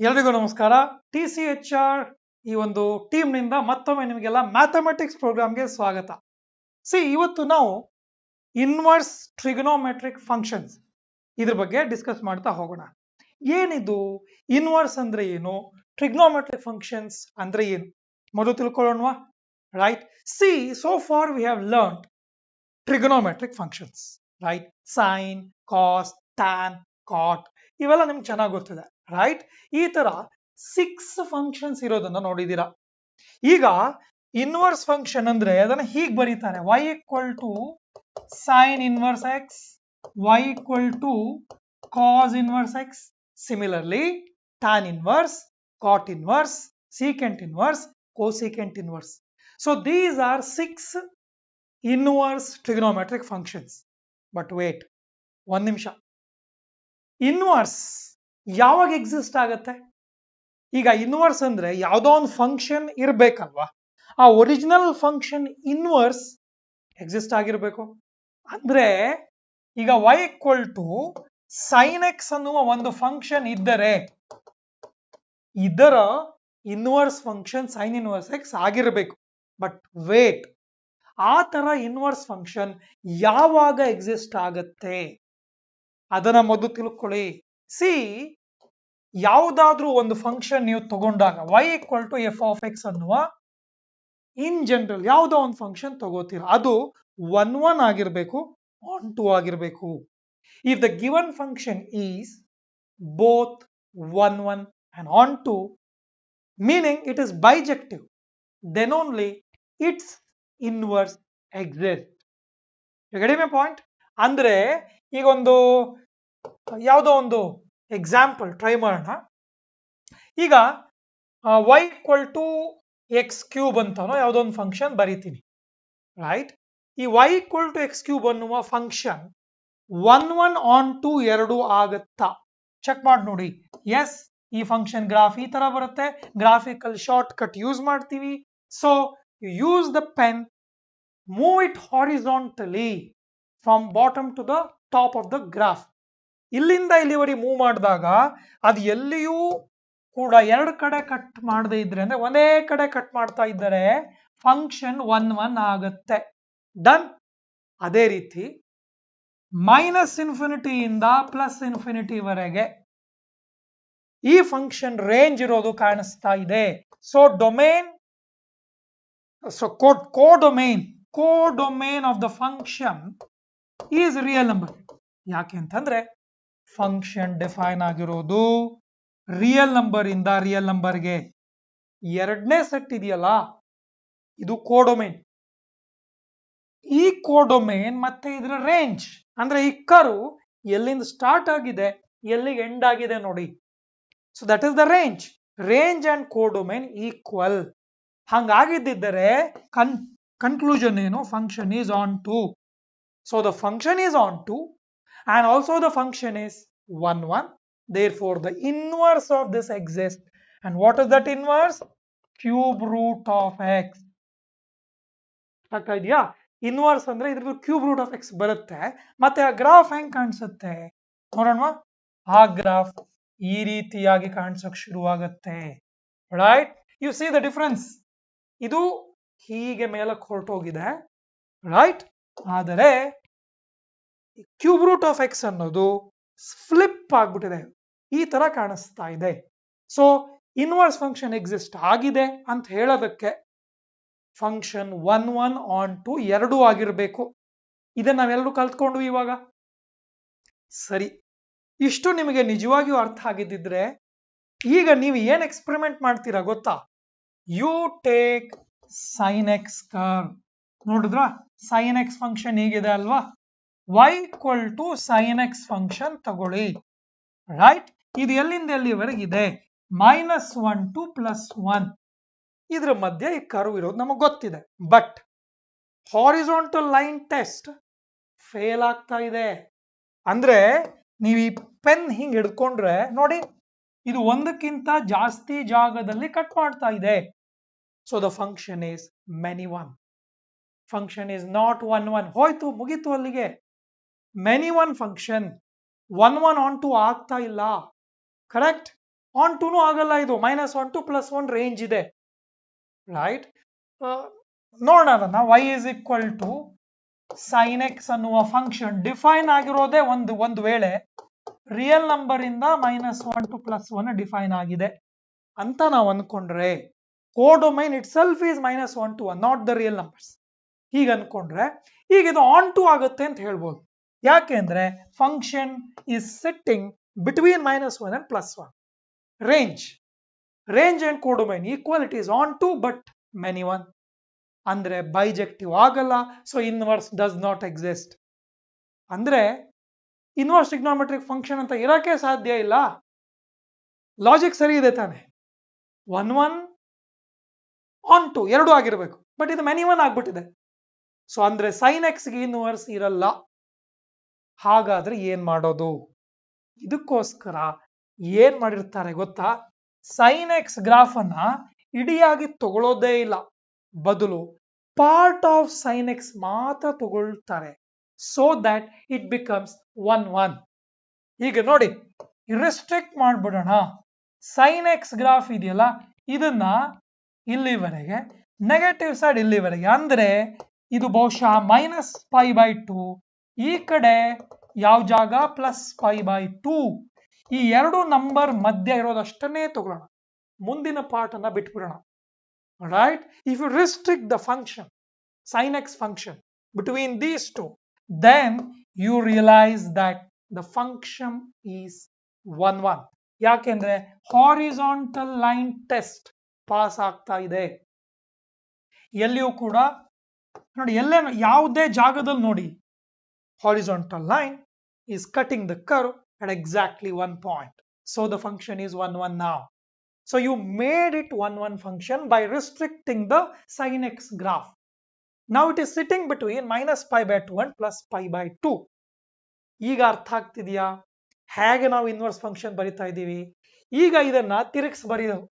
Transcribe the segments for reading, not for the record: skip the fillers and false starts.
ಎಲ್ರಿಗೂ ನಮಸ್ಕಾರ. TCHR ಈ ಒಂದು ಟೀಮ್ ನಿಂದ ಮತ್ತೊಮ್ಮೆ ನಿಮಗೆಲ್ಲ ಮ್ಯಾಥಮೆಟಿಕ್ಸ್ ಪ್ರೋಗ್ರಾಮ್ಗೆ ಸ್ವಾಗತ. ಇವತ್ತು ನಾವು ಇನ್ವರ್ಸ್ ಟ್ರಿಗೊನೋಮೆಟ್ರಿಕ್ ಫಂಕ್ಷನ್ಸ್ ಇದ್ರ ಬಗ್ಗೆ ಡಿಸ್ಕಸ್ ಮಾಡ್ತಾ ಹೋಗೋಣ. ಏನಿದು ಇನ್ವರ್ಸ್ ಅಂದ್ರೆ ಏನು, ಟ್ರಿಗೊನೋಮೆಟ್ರಿಕ್ ಫಂಕ್ಷನ್ಸ್ ಅಂದ್ರೆ ಏನು ಮೊದಲು ತಿಳ್ಕೊಳ್ಳೋಣವಾ? Right, so far we have learned trigonometric functions, right? Sin, cos, tan, cot ಇವೆಲ್ಲ ನಿಮ್ಗೆ ಚೆನ್ನಾಗಿ ಗೊತ್ತಿದೆ, ರೈಟ್? ಈ ತರ 6 ಫಂಕ್ಷನ್ಸ್ ಇರೋದನ್ನ ನೋಡಿದೀರಾ. ಈಗ ಇನ್ವರ್ಸ್ ಫಂಕ್ಷನ್ ಅಂದ್ರೆ ಅದನ್ನ ಹೀಗೆ ಬರೀತಾರೆ, y equal to sine inverse X, y equal to cos inverse X, similarly tan inverse, cot inverse, secant inverse, cosecant inverse. So these are 6 inverse trigonometric functions. But wait, ಒಂದು ನಿಮಿಷ, inverse ಯಾವಾಗ exist ಆಗತ್ತೆ? ಈಗ inverse ಅಂದ್ರೆ ಯಾವುದೋ ಒಂದು function ಇರ್ಬೇಕಲ್ವಾ, ಆ original function inverse exist ಆಗಿರ್ಬೇಕು. ಅಂದ್ರೆ ಈಗ y equal to sine X ಅನ್ನುವ ಒಂದು ಫಂಕ್ಷನ್ ಇದ್ದರೆ ಇದರ inverse function sine inverse X ಆಗಿರ್ಬೇಕು. ಬಟ್ ವೇಟ್, ಆ ತರ ಇನ್ವರ್ಸ್ ಫಂಕ್ಷನ್ ಯಾವಾಗ ಎಕ್ಸಿಸ್ಟ್ ಆಗತ್ತೆ ಅದನ್ನ ಮೊದಲು ತಿಳ್ಕೊಳ್ಳಿ. ಯಾವುದಾದ್ರೂ ಒಂದು ಫಂಕ್ಷನ್ ನೀವು ತಗೊಂಡಾಗ y equal to F of X ಅನ್ನುವ ಇನ್ ಜನರಲ್ ಯಾವುದೋ ಒಂದು ಫಂಕ್ಷನ್ ತಗೋತೀರ, ಅದು 1 ಆಗಿರ್ಬೇಕು, 2 ಆಗಿರ್ಬೇಕು. If the given function is both 1 and 2, meaning it is bijective, then only its inverse exists. You get my point? ಅಂದ್ರೆ ಈಗ ಒಂದು ಯಾವುದೋ ಒಂದು ಎಕ್ಸಾಂಪಲ್ ಟ್ರೈ ಮಾಡೋಣ. ಈಗ y equal to x cube ಅಂತಾನೋ ಯಾವುದೋ ಒಂದು ಫಂಕ್ಷನ್ ಬರೀತೀನಿ, ರೈಟ್? ಈ y equal to x cube ಅನ್ನುವ ಫಂಕ್ಷನ್ 1 2 ಆಗತ್ತಾ ಚೆಕ್ ಮಾಡಿ ನೋಡಿ. ಎಸ್, ಈ ಫಂಕ್ಷನ್ ಗ್ರಾಫ್ ಈ ತರ ಬರುತ್ತೆ, ಗ್ರಾಫಿಕಲ್ ಶಾರ್ಟ್ ಕಟ್ ಯೂಸ್ ಮಾಡ್ತೀವಿ. So you use the pen, move it horizontally from bottom to the top of the graph. ಇಲ್ಲಿಂದ ಇಲ್ಲಿವರೆಗೆ ಮೂವ್ ಮಾಡಿದಾಗ ಅದು ಎಲ್ಲಿಯೂ ಕೂಡ ಎರಡು ಕಡೆ ಕಟ್ ಮಾಡದೇ ಇದ್ರೆ, ಅಂದ್ರೆ ಒಂದೇ ಕಡೆ ಕಟ್ ಮಾಡ್ತಾ ಇದ್ದರೆ ಫಂಕ್ಷನ್ 1 ಆಗತ್ತೆ. ಡನ್. ಅದೇ ರೀತಿ ಮೈನಸ್ ಇನ್ಫಿನಿಟಿ ಇಂದ ಪ್ಲಸ್ ಇನ್ಫಿನಿಟಿ ವರೆಗೆ ಈ ಫಂಕ್ಷನ್ ರೇಂಜ್ ಇರೋದು ಕಾಣಿಸ್ತಾ ಇದೆ. So domain, codomain of the function is real number. ಯಾಕೆ ಅಂತಂದ್ರೆ ಫಂಕ್ಷನ್ ಡಿಫೈನ್ ಆಗಿರೋದು ರಿಯಲ್ ನಂಬರ್ ಇಂದ ರಿಯಲ್ ನಂಬರ್ಗೆ. ಎರಡನೇ ಸೆಟ್ ಇದೆಯಲ್ಲ, ಇದು ಕೋಡೊಮೇನ್. ಈ ಕೋಡೊಮೇನ್ ಮತ್ತೆ ಇದರ ರೇಂಜ್, ಅಂದ್ರೆ ಈ ಕರ್ವ್ ಎಲ್ಲಿಂದ ಸ್ಟಾರ್ಟ್ ಆಗಿದೆ ಎಲ್ಲಿಗೆ ಎಂಡ್ ಆಗಿದೆ ನೋಡಿ. So that is the range. Range and codomain equal. ಹಂಗಾಗಿದ್ದರೆ ಕನ್ಕ್ಲೂಷನ್ ಏನು? Function is onto. So the function is onto and also the function is 1. Therefore the inverse of this exists. And what is that inverse? Cube root of x. ಆಗ್ತಾ ಇದೆಯಾ? Inverse ಅಂದ್ರೆ ಇದ್ರ cube root of X ಬರುತ್ತೆ. ಮತ್ತೆ ಆ graph ಹೆಂಗ್ ಕಾಣಿಸುತ್ತೆ ನೋಡೋಣ. ಆ ಗ್ರಾಫ್ ಈ ರೀತಿಯಾಗಿ ಕಾಣಿಸಕ್ ಶುರುವಾಗತ್ತೆ, right? You see the difference. ಇದು ಹೀಗೆ ಮೇಲಕ್ಕೆ ಹೊರಟೋಗಿದೆ, ರೈಟ್? ಆದರೆ ಕ್ಯೂಬ್ ರೂಟ್ ಆಫ್ ಎಕ್ಸ್ ಅನ್ನೋದು ಫ್ಲಿಪ್ ಆಗ್ಬಿಟ್ಟಿದೆ, ಈ ತರ ಕಾಣಿಸ್ತಾ ಇದೆ. ಸೊ ಇನ್ವರ್ಸ್ ಫಂಕ್ಷನ್ ಎಕ್ಸಿಸ್ಟ್ ಆಗಿದೆ ಅಂತ ಹೇಳೋದಕ್ಕೆ ಫಂಕ್ಷನ್ 1 2 ಆಗಿರ್ಬೇಕು. ಇದನ್ನ ನಾವೆಲ್ಲರೂ ಕಲ್ತ್ಕೊಂಡ್ವಿ ಇವಾಗ. ಸರಿ, ಇಷ್ಟು ನಿಮಗೆ ನಿಜವಾಗಿಯೂ ಅರ್ಥ ಆಗಿದ್ದಿದ್ರೆ ಈಗ ನೀವು ಏನ್ ಎಕ್ಸ್ಪೆರಿಮೆಂಟ್ ಮಾಡ್ತೀರಾ ಗೊತ್ತಾ? You take sine X curve. ನೋಡಿದ್ರ ಸೈನ್ ಎಕ್ಸ್ ಫಂಕ್ಷನ್ ಹೀಗಿದೆ ಅಲ್ವಾ? y equal to sine X function ತಗೊಳ್ಳಿ, ರೈಟ್? ಇದು ಎಲ್ಲಿಂದ ಎಲ್ಲಿವರೆಗಿದೆ? -1 to +1. ಇದ್ರ ಮಧ್ಯೆ ಈ ಕರ್ವ್ ಇರೋದು ನಮಗೆ ಗೊತ್ತಿದೆ. But horizontal line test fail ಆಗ್ತಾ ಇದೆ. ಅಂದ್ರೆ ನೀವು ಈ ಪೆನ್ ಹಿಂಗ್ ಹಿಡ್ಕೊಂಡ್ರೆ ನೋಡಿ, ಇದು ಒಂದಕ್ಕಿಂತ ಜಾಸ್ತಿ ಜಾಗದಲ್ಲಿ ಕಟ್ ಮಾಡ್ತಾ ಇದೆ. So the function is many one. Function is not 1 ಹೋಯ್ತು, ಮುಗೀತು ಅಲ್ಲಿಗೆ. ಮೆನಿ ಒನ್ ಫಂಕ್ಷನ್ 1 ಆಗ್ತಾ ಇಲ್ಲ, ಕರೆಕ್ಟ್? ಆನ್ ಟೂನು ಆಗಲ್ಲ, ಇದು -1 to +1 ರೇಂಜ್ ಇದೆ, ರೈಟ್. ನೋಡೋಣ ಅದನ್ನ. y is equal to sin x ಅನ್ನುವ ಫಂಕ್ಷನ್ ಡಿಫೈನ್ ಆಗಿರೋದೇ ಒಂದು ವೇಳೆ ರಿಯಲ್ ನಂಬರ್ ಇಂದ -1 to +1 ಡಿಫೈನ್ ಆಗಿದೆ ಅಂತ ನಾವು ಅನ್ಕೊಂಡ್ರೆ, codomain itself is -1 to 1, not the real numbers. ಹೀಗೆ ಅನ್ಕೊಂಡ್ರೆ ಈಗ ಇದು ಆನ್ ಟು ಆಗುತ್ತೆ ಅಂತ ಹೇಳ್ಬೋದು. ಯಾಕೆಂದ್ರೆ function is sitting between -1 and +1. Range and codomain equal, it is onto but many one. ಅಂದ್ರೆ ಬೈಜೆಕ್ಟಿವ್ ಆಗಲ್ಲ, so inverse does not exist. ಅಂದ್ರೆ ಇನ್ವರ್ಸ್ ಟ್ರಿಗ್ನೋಮೆಟ್ರಿಕ್ ಫಂಕ್ಷನ್ ಅಂತ ಇರಕ್ಕೆ ಸಾಧ್ಯ ಇಲ್ಲ. ಲಾಜಿಕ್ ಸರಿ ಇದೆ ತಾನೆ? 1 1 ಆನ್ ಟು ಎರಡು ಆಗಿರ್ಬೇಕು, ಬಟ್ ಇದು ಮೆನಿ ಒನ್ ಆಗ್ಬಿಟ್ಟಿದೆ. ಸೊ ಅಂದ್ರೆ ಸೈನ್ ಎಕ್ಸ್ ಗೆ ಇನ್ವರ್ಸ್ ಇರಲ್ಲ. ಹಾಗಾದ್ರೆ ಏನ್ ಮಾಡೋದು? ಇದಕ್ಕೋಸ್ಕರ ಏನ್ ಮಾಡಿರ್ತಾರೆ ಗೊತ್ತಾ? ಸೈನ್ ಎಕ್ಸ್ ಗ್ರಾಫ್ ಅನ್ನ ಇಡಿಯಾಗಿ ತಗೊಳ್ಳೋದೇ ಇಲ್ಲ, ಬದಲು ಪಾರ್ಟ್ ಆಫ್ ಸೈನ್ ಎಕ್ಸ್ ಮಾತ್ರ ತಗೊಳ್ತಾರೆ, ಸೋ ದಟ್ ಇಟ್ ಬಿಕಮ್ಸ್ 1 1. ಈಗ ನೋಡಿ, ರಿಸ್ಟ್ರಿಕ್ಟ್ ಮಾಡ್ಬಿಡೋಣ. ಸೈನ್ ಎಕ್ಸ್ ಗ್ರಾಫ್ ಇದೆಯಲ್ಲ, ಇದನ್ನ ಇಲ್ಲಿವರೆಗೆ, ನೆಗೆಟಿವ್ ಸೈಡ್ ಇಲ್ಲಿವರೆಗೆ, ಅಂದ್ರೆ ಇದು ಬಹುಶಃ -π/2, ಈ ಕಡೆ ಯಾವ ಜಾಗ +π/2. ಈ ಎರಡು ನಂಬರ್ ಮಧ್ಯ ಇರೋದಷ್ಟನ್ನೇ ತಗೊಳ್ಳೋಣ, ಮುಂದಿನ ಪಾರ್ಟ್ ಅನ್ನ ಬಿಟ್ಬಿಡೋಣ. Right? If you restrict the function, sin x function, between these two, then you realize that the function is 1 1. ಯಾಕೆಂದ್ರೆ ಹಾರಿಜಾಂಟಲ್ ಲೈನ್ ಟೆಸ್ಟ್ ಪಾಸ್ ಆಗ್ತಾ ಇದೆ. ಎಲ್ಲಿಯೂ ಕೂಡ ನೋಡಿ, ಯಾವುದೇ ಜಾಗದಲ್ಲಿ ನೋಡಿ, horizontal line is cutting the curve at exactly 1 point. So the function is 1 1 now. So you made it 1 1 function by restricting the sin x graph. Now it is sitting between -π/2 and +π/2. ಈಗ ಅರ್ಥ ಆಗ್ತಿದೆಯಾ ಹೇಗೆ ನಾವು inverse function ಬರಿತಾ ಇದ್ದೀವಿ? ಈಗ ಇದನ್ನ ತಿರುಗಿಸಿ ಬರೆಯೋದು,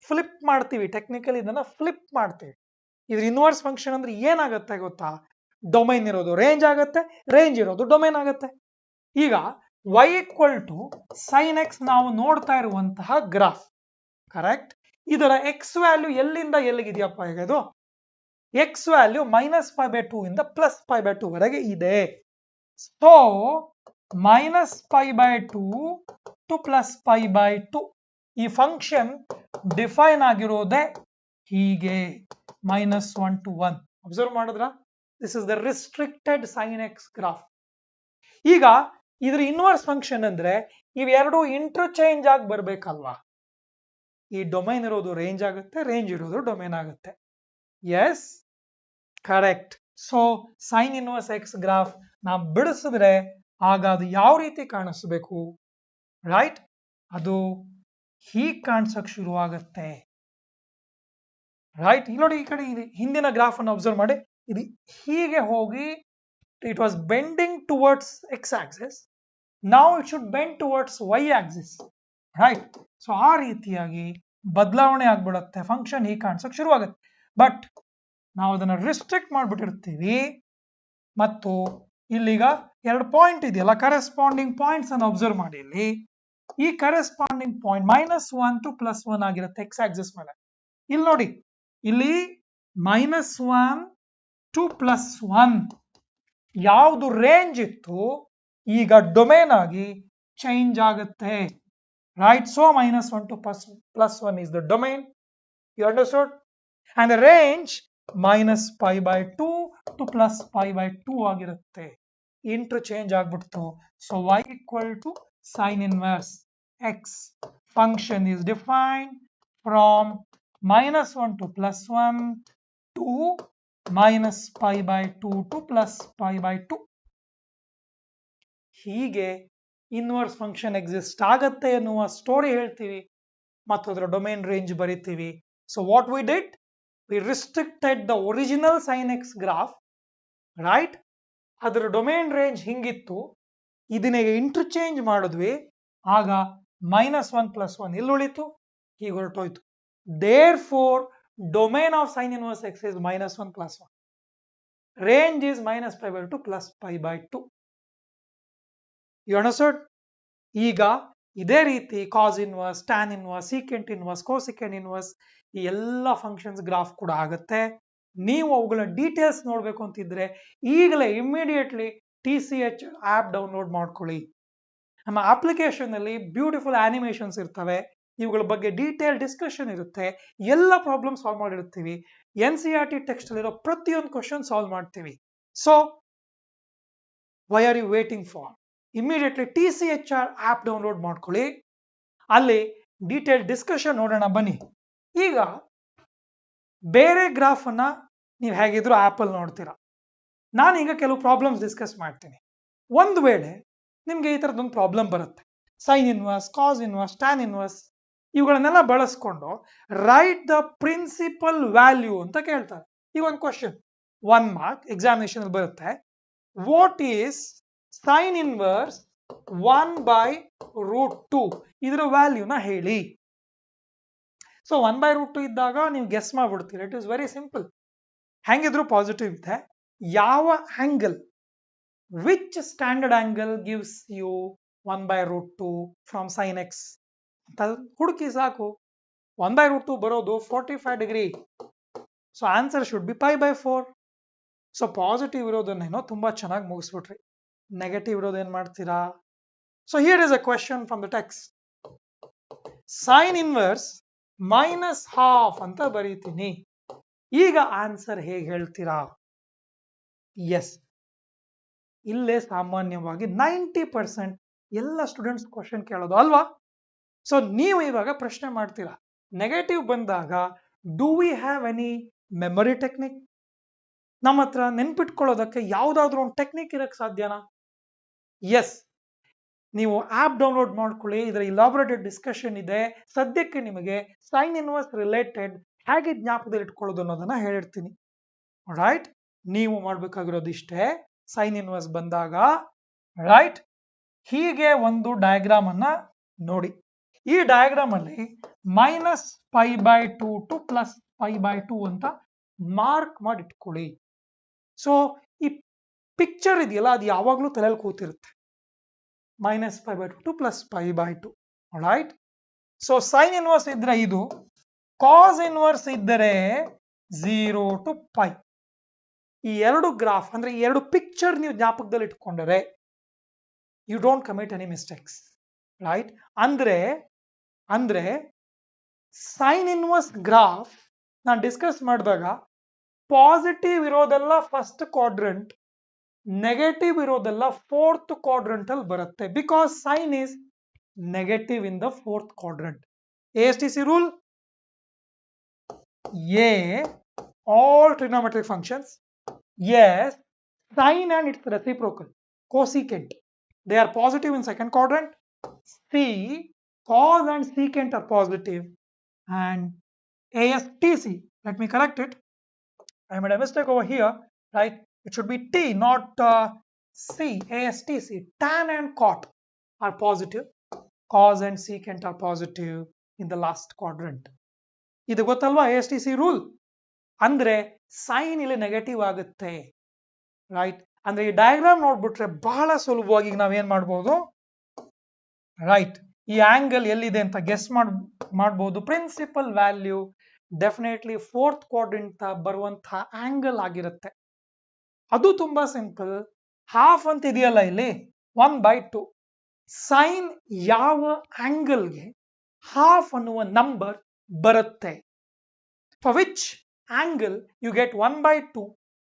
ಫ್ಲಿಪ್ ಮಾಡ್ತೀವಿ. ಟೆಕ್ನಿಕಲಿ ಇದನ್ನ ಫ್ಲಿಪ್ ಮಾಡ್ತೀವಿ. ಇದ್ರ ಇನ್ವರ್ಸ್ ಫಂಕ್ಷನ್ ಅಂದ್ರೆ ಏನಾಗುತ್ತೆ ಗೊತ್ತಾ? ಡೊಮೈನ್ ಇರೋದು ರೇಂಜ್ ಆಗುತ್ತೆ, ರೇಂಜ್ ಇರೋದು ಡೊಮೈನ್ ಆಗುತ್ತೆ. ಈಗ y = sin x ನಾವು ನೋಡ್ತಾ ಇರುವಂತಹ ಗ್ರಾಫ್, ಕರೆಕ್ಟ್? ಇದರ ಎಕ್ಸ್ ವ್ಯಾಲ್ಯೂ ಎಲ್ಲಿಂದ ಎಲ್ಲಿಗಿದೆಯಪ್ಪ? ಈಗ ಇದು ಎಕ್ಸ್ ವ್ಯಾಲ್ಯೂ -π/2 ಇಂದ +π/2 ವರೆಗೆ ಇದೆ. ಸೊ -π/2 to +π/2 ಈ ಫಂಕ್ಷನ್ ಡಿಫೈನ್ ಆಗಿರೋದೇ ಹೀಗೆ, -1 to 1. ಅಬ್ಸರ್ವ್ ಮಾಡಿದ್ರ? This is the restricted sin x graph. ಈಗ ಇದ್ರ ಇನ್ವರ್ಸ್ ಫಂಕ್ಷನ್ ಅಂದ್ರೆ ಇವೆರಡು ಇಂಟರ್ಚೇಂಜ್ ಆಗಿ ಬರ್ಬೇಕಲ್ವಾ? ಈ ಡೊಮೈನ್ ಇರೋದು ರೇಂಜ್ ಆಗುತ್ತೆ, ರೇಂಜ್ ಇರೋದು ಡೊಮೈನ್ ಆಗುತ್ತೆ. Yes, correct. So sine inverse X graph ನಾವು ಬಿಡಿಸಿದ್ರೆ ಆಗ ಅದು ಯಾವ ರೀತಿ ಕಾಣಿಸ್ಬೇಕು? ರೈಟ್, ಅದು ಹೀಗೆ ಕಾಣಿಸಕ್ ಶುರು ಆಗುತ್ತೆ. ರೈಟ್, ಇಲ್ಲಿ ನೋಡಿ, ಈ ಕಡೆ ಇದೆ ಹಿಂದಿನ ಗ್ರಾಫ್ ಅನ್ನು ಅಬ್ಸರ್ವ್ ಮಾಡಿ. ಇದು ಹೀಗೆ ಹೋಗಿ it was bending towards X axis, now it should bend towards Y axis. Right, so ಆ ರೀತಿಯಾಗಿ ಬದಲಾವಣೆ ಆಗ್ಬಿಡುತ್ತೆ, ಫಂಕ್ಷನ್ ಹೀಗೆ ಕಾಣಿಸಕ್ ಶುರು ಆಗುತ್ತೆ. ಬಟ್ ನಾವು ಅದನ್ನ ರಿಸ್ಟ್ರಿಕ್ಟ್ ಮಾಡ್ಬಿಟ್ಟಿರ್ತೀವಿ, ಮತ್ತು ಇಲ್ಲಿಗ ಎರಡು ಪಾಯಿಂಟ್ ಇದೆಯಲ್ಲ, ಕರೆಸ್ಪಾಂಡಿಂಗ್ ಪಾಯಿಂಟ್ಸ್ ಅನ್ನು ಅಬ್ಸರ್ವ್ ಮಾಡಿ. ಇಲ್ಲಿ ಈ ಕರೆಸ್ಪಾಂಡಿಂಗ್ ಪಾಯಿಂಟ್ -1 to +1 ಆಗಿರುತ್ತೆ ಎಕ್ಸ್ ಆಕ್ಸಿಸ್ ಮೇಲೆ. ಇಲ್ಲಿ ನೋಡಿ, ಇಲ್ಲಿ -1 to +1 ಯಾವುದು ರೇಂಜ್ ಇತ್ತು ಈಗ ಡೊಮೇನ್ ಆಗಿ ಚೇಂಜ್ ಆಗುತ್ತೆ. Right, so -1 to +1 is the domain. You understood? And the range -π/2 to +π/2 ಆಗಿರುತ್ತೆ. ಇಂಟರ್ಚೇಂಜ್ ಆಗ್ಬಿಡ್ತು. So y = sin inverse x function is defined from -1 to +1 to -π/2 to +π/2. ಹೀಗೆ ಇನ್ವರ್ಸ್ ಫಂಕ್ಷನ್ ಎಕ್ಸಿಸ್ಟ್ ಆಗತ್ತೆ ಎನ್ನುವ story ಹೇಳ್ತೀವಿ ಮತ್ತು ಅದರ ಡೊಮೇನ್ ರೇಂಜ್ ಬರಿತೀವಿ. So what we did, we restricted the original sine x graph, right? ಅದರ domain range ಹಿಂಗಿತ್ತು, ಇದನ್ನ ಇಂಟರ್ಚೇಂಜ್ ಮಾಡಿದ್ವಿ, ಆಗ -1 +1 ಇಲ್ಲಿ ಉಳಿತು, ಹೀಗೆ ಹೊರಟೋಯ್ತು. Therefore domain of sine inverse x is -1 +1, range is -π/2 +π/2. You understood? ಈಗ ಇದೇ ರೀತಿ cos inverse, tan inverse, secant inverse, cosecant inverse ಈ ಎಲ್ಲ ಫಂಕ್ಷನ್ಸ್ ಗ್ರಾಫ್ ಕೂಡ ಆಗುತ್ತೆ. ನೀವು ಅವುಗಳ ಡೀಟೇಲ್ಸ್ ನೋಡಬೇಕು ಅಂತಿದ್ರೆ ಈಗಲೇ ಇಮಿಡಿಯೇಟ್ಲಿ TCH ಆಪ್ ಡೌನ್ಲೋಡ್ ಮಾಡ್ಕೊಳ್ಳಿ. ನಮ್ಮ ಅಪ್ಲಿಕೇಶನ್ ಅಲ್ಲಿ ಬ್ಯೂಟಿಫುಲ್ ಆನಿಮೇಷನ್ಸ್ ಇರ್ತವೆ, ಇವುಗಳ ಬಗ್ಗೆ ಡೀಟೇಲ್ ಡಿಸ್ಕಷನ್ ಇರುತ್ತೆ, ಎಲ್ಲ ಪ್ರಾಬ್ಲಮ್ ಸಾಲ್ವ್ ಮಾಡಿರ್ತೀವಿ, NCERT ಟೆಕ್ಸ್ಟ್ ಅಲ್ಲಿರೋ ಪ್ರತಿಯೊಂದು ಕ್ವಶನ್ ಸಾಲ್ವ್ ಮಾಡ್ತೀವಿ. So why are you waiting for? Immediately TCHR app download ಮಾಡ್ಕೊಳ್ಳಿ, ಅಲ್ಲಿ ಡೀಟೇಲ್ ಡಿಸ್ಕಷನ್ ನೋಡೋಣ ಬನ್ನಿ. ಈಗ ಬೇರೆ ಗ್ರಾಫ್ ಅನ್ನ ನೀವು ಹೇಗಿದ್ರು ಆಪ್ ಅಲ್ಲಿ ನೋಡ್ತೀರಾ, ನಾನೀಗ ಕೆಲವು ಪ್ರಾಬ್ಲಮ್ಸ್ ಡಿಸ್ಕಸ್ ಮಾಡ್ತೀನಿ. ಒಂದು ವೇಳೆ ನಿಮ್ಗೆ ಈ ತರದೊಂದು ಪ್ರಾಬ್ಲಮ್ ಬರುತ್ತೆ, sine inverse, cos inverse, tan inverse ಇವುಗಳನ್ನೆಲ್ಲ ಬಳಸ್ಕೊಂಡು ರೈಟ್ ದ ಪ್ರಿನ್ಸಿಪಲ್ ವ್ಯಾಲ್ಯೂ ಅಂತ ಕೇಳ್ತಾರೆ. ಈಗ ಒಂದು ಕ್ವಶನ್ 1 ಮಾರ್ಕ್ ಎಕ್ಸಾಮಿನೇಷನ್ ಬರುತ್ತೆ, ವಾಟ್ ಈಸ್ ಸೈನ್ ಇನ್ವರ್ಸ್ 1/√2 ಇದರ ವ್ಯಾಲ್ಯೂನ ಹೇಳಿ. ಸೊ 1/√2 ಇದ್ದಾಗ ನೀವು ಗೆಸ್ ಮಾಡ್ಬಿಡ್ತೀರಿ. It is very simple. ಹೆಂಗಿದ್ರು ಪಾಸಿಟಿವ್ ಇದೆ. ಯಾವ angle, which standard angle gives you 1/√2 from sine x ಅಂತ ಹುಡುಕಿ ಸಾಕು. 1/√2 ಬರೋದು 45 degree. So answer should be π/4. So positive ಇರೋದನ್ನೇನೋ ತುಂಬಾ ಚೆನ್ನಾಗಿ ಮುಗಿಸ್ಬಿಟ್ರಿ, ನೆಗೆಟಿವ್ ಇರೋದು ಏನ್ ಮಾಡ್ತೀರಾ? So here is a question from the text. Sine inverse -½ ಅಂತ ಬರೀತೀನಿ. ಈಗ ಆನ್ಸರ್ ಹೇಗೆ ಹೇಳ್ತೀರಾ? ಎಸ್, ಇಲ್ಲೇ ಸಾಮಾನ್ಯವಾಗಿ 90% ಎಲ್ಲ ಸ್ಟೂಡೆಂಟ್ಸ್ ಕ್ವಶನ್ ಕೇಳೋದು ಅಲ್ವಾ? ಸೊ ನೀವು ಇವಾಗ ಪ್ರಶ್ನೆ ಮಾಡ್ತೀರಾ, ನೆಗೆಟಿವ್ ಬಂದಾಗ do we have any memory technique? ನಮ್ಮ ಹತ್ರ ನೆನ್ಪಿಟ್ಕೊಳ್ಳೋದಕ್ಕೆ ಯಾವ್ದಾದ್ರು ಒಂದು ಟೆಕ್ನಿಕ್ ಇರಕ್ ಸಾಧ್ಯನಾ? ಎಸ್, ನೀವು ಆಪ್ ಡೌನ್ಲೋಡ್ ಮಾಡ್ಕೊಳ್ಳಿ, ಇದರ ಇಲಾಬೊರೇಟೆಡ್ ಡಿಸ್ಕಷನ್ ಇದೆ. ಸದ್ಯಕ್ಕೆ ನಿಮಗೆ ಸೈನ್ ಇನ್ವರ್ಸ್ ರಿಲೇಟೆಡ್ ಹೇಗೆ ಜ್ಞಾಪಕದಲ್ಲಿ ಇಟ್ಕೊಳ್ಳೋದು ಅನ್ನೋದನ್ನ ಹೇಳಿರ್ತೀನಿ. ರೈಟ್, ನೀವು ಮಾಡ್ಬೇಕಾಗಿರೋದು ಇಷ್ಟೇ. ಸೈನ್ ಇನ್ವರ್ಸ್ ಬಂದಾಗ ರೈಟ್ ಹೀಗೆ ಒಂದು ಡಯಾಗ್ರಾಮ್ ಅನ್ನ ನೋಡಿ. ಈ ಡಯಾಗ್ರಾಮ್ ಅಲ್ಲಿ -π/2 ಟು +π/2 ಅಂತ ಮಾರ್ಕ್ ಮಾಡಿ ಇಟ್ಕೊಳ್ಳಿ. ಸೊ ಈ ಪಿಕ್ಚರ್ ಇದೆಯಲ್ಲ, ಅದು ಯಾವಾಗ್ಲೂ ತಲೆಯಲ್ಲಿ ಕೂತಿರುತ್ತೆ. -π/2 to +π/2. Right, so sine inverse ಇದ್ರೆ ಇದು, ಕಾಸ್ ಇನ್ವರ್ಸ್ ಇದ್ದರೆ 0 ಟು π. ಈ ಎರಡು ಗ್ರಾಫ್ ಅಂದ್ರೆ ಈ ಎರಡು ಪಿಕ್ಚರ್ ನೀವು ಜ್ಞಾಪಕದಲ್ಲಿ ಇಟ್ಕೊಂಡ್ರೆ you don't commit any mistakes. Right, ಅಂದ್ರೆ ಸೈನ್ ಇನ್ವರ್ಸ್ ಗ್ರಾಫ್ ನಾನು ಡಿಸ್ಕಸ್ ಮಾಡಿದಾಗ ಪಾಸಿಟಿವ್ ಇರೋದೆಲ್ಲ ಫಸ್ಟ್ ಕ್ವಾಡ್ರಂಟ್, ನೆಗೆಟಿವ್ ಇರೋದೆಲ್ಲ 4th ಕ್ವಾಡ್ರಂಟ್ ಅಲ್ಲಿ ಬರುತ್ತೆ. Because sine is negative in the 4th quadrant. ASTC rule: A, all trigonometric functions, yes, sine and its reciprocal, cosecant, they are positive in 2nd quadrant. C, cos and secant are positive. And ASTC, let me correct it, I made a mistake over here, right? It should be T, not C. ASTC, tan and cot are positive, cos and secant are positive in the last quadrant. ಇದು ಗೊತ್ತಲ್ವಾ ASTC rule? ಅಂದ್ರೆ sign ಇಲ್ಲಿ negative ಆಗುತ್ತೆ. Right, ಅಂದ್ರೆ ಈ diagram ನೋಡ್ಬಿಟ್ರೆ ಬಹಳ ಸುಲಭವಾಗಿ ನಾವೇನ್ ಮಾಡ್ಬೋದು, ರೈಟ್, ಈ ಆಂಗಲ್ ಎಲ್ಲಿದೆ ಅಂತ ಗೆಸ್ ಮಾಡ್ಬೋದು. Principal value definitely 4th quadrant ಬರುವಂತಹ ಆಂಗಲ್ ಆಗಿರುತ್ತೆ. ಅದು ತುಂಬಾ ಸಿಂಪಲ್. ಹಾಫ್ ಅಂತ ಇದೆಯಲ್ಲ ಇಲ್ಲಿ, 1/2. ಸೈನ್ ಯಾವ ಆಂಗಲ್ಗೆ ಹಾಫ್ ಅನ್ನುವ ನಂಬರ್ ಬರುತ್ತೆ, for which angle you get 1/2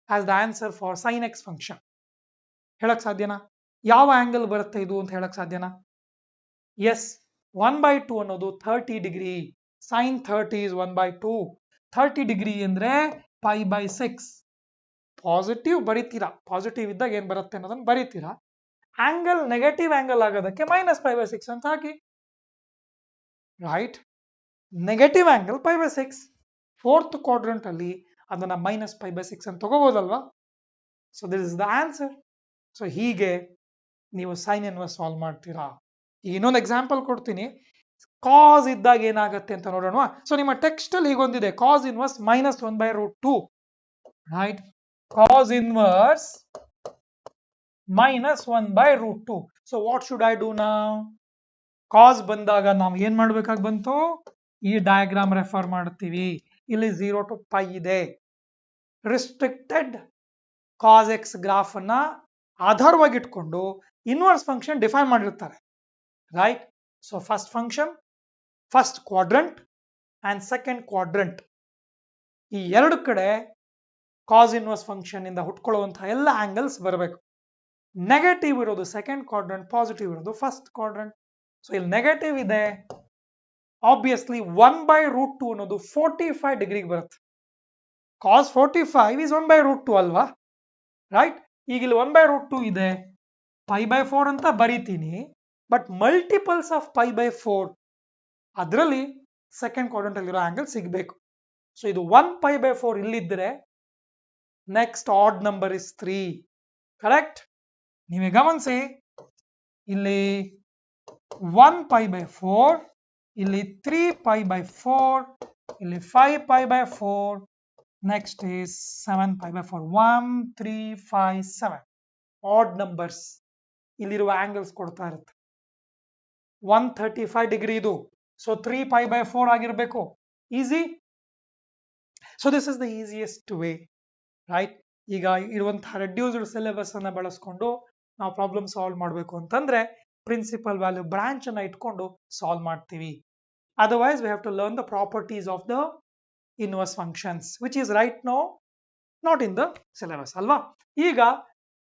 as the answer for sin x function. ಹೇಳಕ್ ಸಾಧ್ಯನಾ? ಯಾವ ಆಂಗಲ್ ಬರುತ್ತೆ ಇದು ಅಂತ ಹೇಳಕ್ ಸಾಧ್ಯನಾ? ಎಸ್, 1/2 ಅನ್ನೋದು 30 ಡಿಗ್ರಿ. sin 30 is 1/2. 30 ಡಿಗ್ರಿ ಅಂದ್ರೆ π/6. ಪಾಸಿಟಿವ್ ಬರೀತೀರಾ, ಪಾಸಿಟಿವ್ ಇದ್ದಾಗ ಏನ್ ಬರುತ್ತೆ ಅನ್ನೋದನ್ನ ಬರೀತೀರಾ. ಆಂಗಲ್ ನೆಗೆಟಿವ್ ಆಂಗಲ್ ಆಗೋದಕ್ಕೆ -π/6 ಅಂತ ಹಾಕಿ. Right, negative angle π/6, 4th quadrant ಅಲ್ಲಿ ಅದನ್ನ -π/6 ಅಂತ ತಗೋಬಹುದಲ್ವಾ? So this is the answer. So ಹೀಗೆ ನೀವು ಸೈನ್ ಇನ್ವರ್ಸ್ ಸಾಲ್ವ್ ಮಾಡ್ತೀರಾ. ಈಗ ಇನ್ನೊಂದು ಎಕ್ಸಾಂಪಲ್ ಕೊಡ್ತೀನಿ, ಕಾಸ್ ಇದ್ದಾಗ ಏನಾಗುತ್ತೆ ಅಂತ ನೋಡೋಣ. ಸೊ ನಿಮ್ಮ ಟೆಕ್ಸ್ಟ್ ಅಲ್ಲಿ ಹೀಗೊಂದಿದೆ, cos inverse -1/√2. Right, cos inverse -1/√2. So what should I do now? Cos ಬಂದಾಗ ನಾವು ಏನ್ ಮಾಡ್ಬೇಕಾಗಿ ಬಂತು, ಈ ಡಯಾಗ್ರಾಮ್ ರೆಫರ್ ಮಾಡ್ತೀವಿ. ಇಲ್ಲಿ 0 to pi ಇದೆ. ರಿಸ್ಟ್ರಿಕ್ಟೆಡ್ ಕಾಸ್ ಎಕ್ಸ್ ಗ್ರಾಫ್ ಅನ್ನ ಆಧಾರವಾಗಿ ಇಟ್ಕೊಂಡು ಇನ್ವರ್ಸ್ ಫಂಕ್ಷನ್ ಡಿಫೈನ್ ಮಾಡಿರ್ತಾರೆ, right? So first function, first quadrant and second quadrant, ಈ ಎರಡು ಕಡೆ ಕಾಸ್ ಇನ್ವರ್ಸ್ ಫಂಕ್ಷನ್ ಇಂದ ಹುಟ್ಕೊಳ್ಳುವಂತಹ ಎಲ್ಲ ಆಂಗಲ್ಸ್ ಬರಬೇಕು. ನೆಗೆಟಿವ್ ಇರೋದು ಸೆಕೆಂಡ್ ಕ್ವಾಡ್ರಂಟ್, ಪಾಸಿಟಿವ್ ಇರೋದು ಫಸ್ಟ್ ಕ್ವಾಡ್ರಂಟ್. ಸೊ ಇಲ್ಲಿ ನೆಗೆಟಿವ್ ಇದೆ, ಆಬ್ವಿಯಸ್ಲಿ 1/√2 ಅನ್ನೋದು 45 ಡಿಗ್ರಿಗೆ ಬರುತ್ತೆ. ಕಾಸ್ 45 is 1/√2 ಅಲ್ವಾ, ರೈಟ್? ಈಗ ಇಲ್ಲಿ 1/√2 ಇದೆ, π/4 ಅಂತ ಬರೀತೀನಿ, ಬಟ್ ಮಲ್ಟಿಪಲ್ಸ್ ಆಫ್ π/4, ಅದರಲ್ಲಿ ಸೆಕೆಂಡ್ ಕ್ವಾಡ್ರಂಟ್ ಅಲ್ಲಿರೋ ಆಂಗಲ್ ಸಿಗಬೇಕು. ಸೊ ಇದು 1π/4 ಇಲ್ಲಿದ್ದರೆ next odd number is 3, correct? ನೀವೇ ಗಮನಿಸಿ, ಇಲ್ಲಿ 1π/4, ಇಲ್ಲಿ 3π/4, ಇಲ್ಲಿ 5π/4, next is 7π/4. 1 3 5 7 ಆಡ್ ನಂಬರ್ಸ್ ಇಲ್ಲಿರುವ ಆಂಗಲ್ಸ್ ಕೊಡ್ತಾ ಇರುತ್ತೆ. 135 ಡಿಗ್ರಿ ಇದು, ಸೊ 3π/4 ಆಗಿರಬೇಕು. Easy. So this is the easiest way, right? ಈಗ ಇರುವಂತಹ ರೆಡ್ಯೂಸ್ಡ್ ಸಿಲೆಬಸ್ ಅನ್ನ ಬಳಸ್ಕೊಂಡು ನಾವು ಪ್ರಾಬ್ಲಮ್ ಸಾಲ್ವ್ ಮಾಡಬೇಕು ಅಂತಂದ್ರೆ ಪ್ರಿನ್ಸಿಪಲ್ ವ್ಯಾಲ್ಯೂ ಬ್ರಾಂಚ್ ಅನ್ನ ಇಟ್ಕೊಂಡು ಸಾಲ್ವ್ ಮಾಡ್ತೀವಿ. Otherwise we have to learn the properties of the inverse functions which is right no not in the syllabus ಅಲ್ವಾ. ಈಗ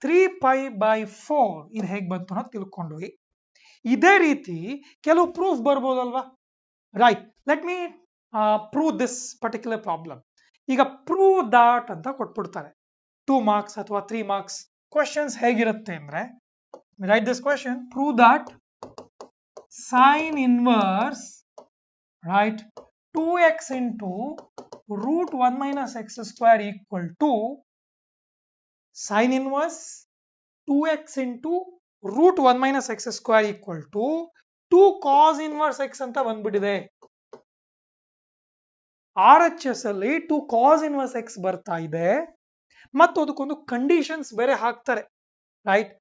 3π/4 ಇದು ಹೇಗೆ ಬಂತು ಅನ್ನೋದು ತಿಳ್ಕೊಂಡ್ವಿ. ಇದೇ ರೀತಿ ಕೆಲವು ಪ್ರೂಫ್ ಬರ್ಬೋದಲ್ವಾ, right? Let me prove this particular problem. ಈಗ ಪ್ರೂವ್ ದಾಟ್ ಅಂತ ಕೊಟ್ಬಿಡ್ತಾರೆ, 2 marks ಅಥವಾ 3 marks. ಕ್ವಶನ್ಸ್ ಹೇಗಿರುತ್ತೆ ಅಂದ್ರೆ, write this question, prove that sine inverse, right, 2x into √1 - x² equal to sin inverse 2x into √1 - x² equal to 2 cos inverse x ಅಂತ ಬಂದ್ಬಿಟ್ಟಿದೆ. RHS ಅಲ್ಲಿ 2 cos inverse x ಬರ್ತಾ ಇದೆ, ಮತ್ತು ಅದಕ್ಕೊಂದು ಕಂಡೀಷನ್ಸ್ ಬೇರೆ ಹಾಕ್ತಾರೆ, right?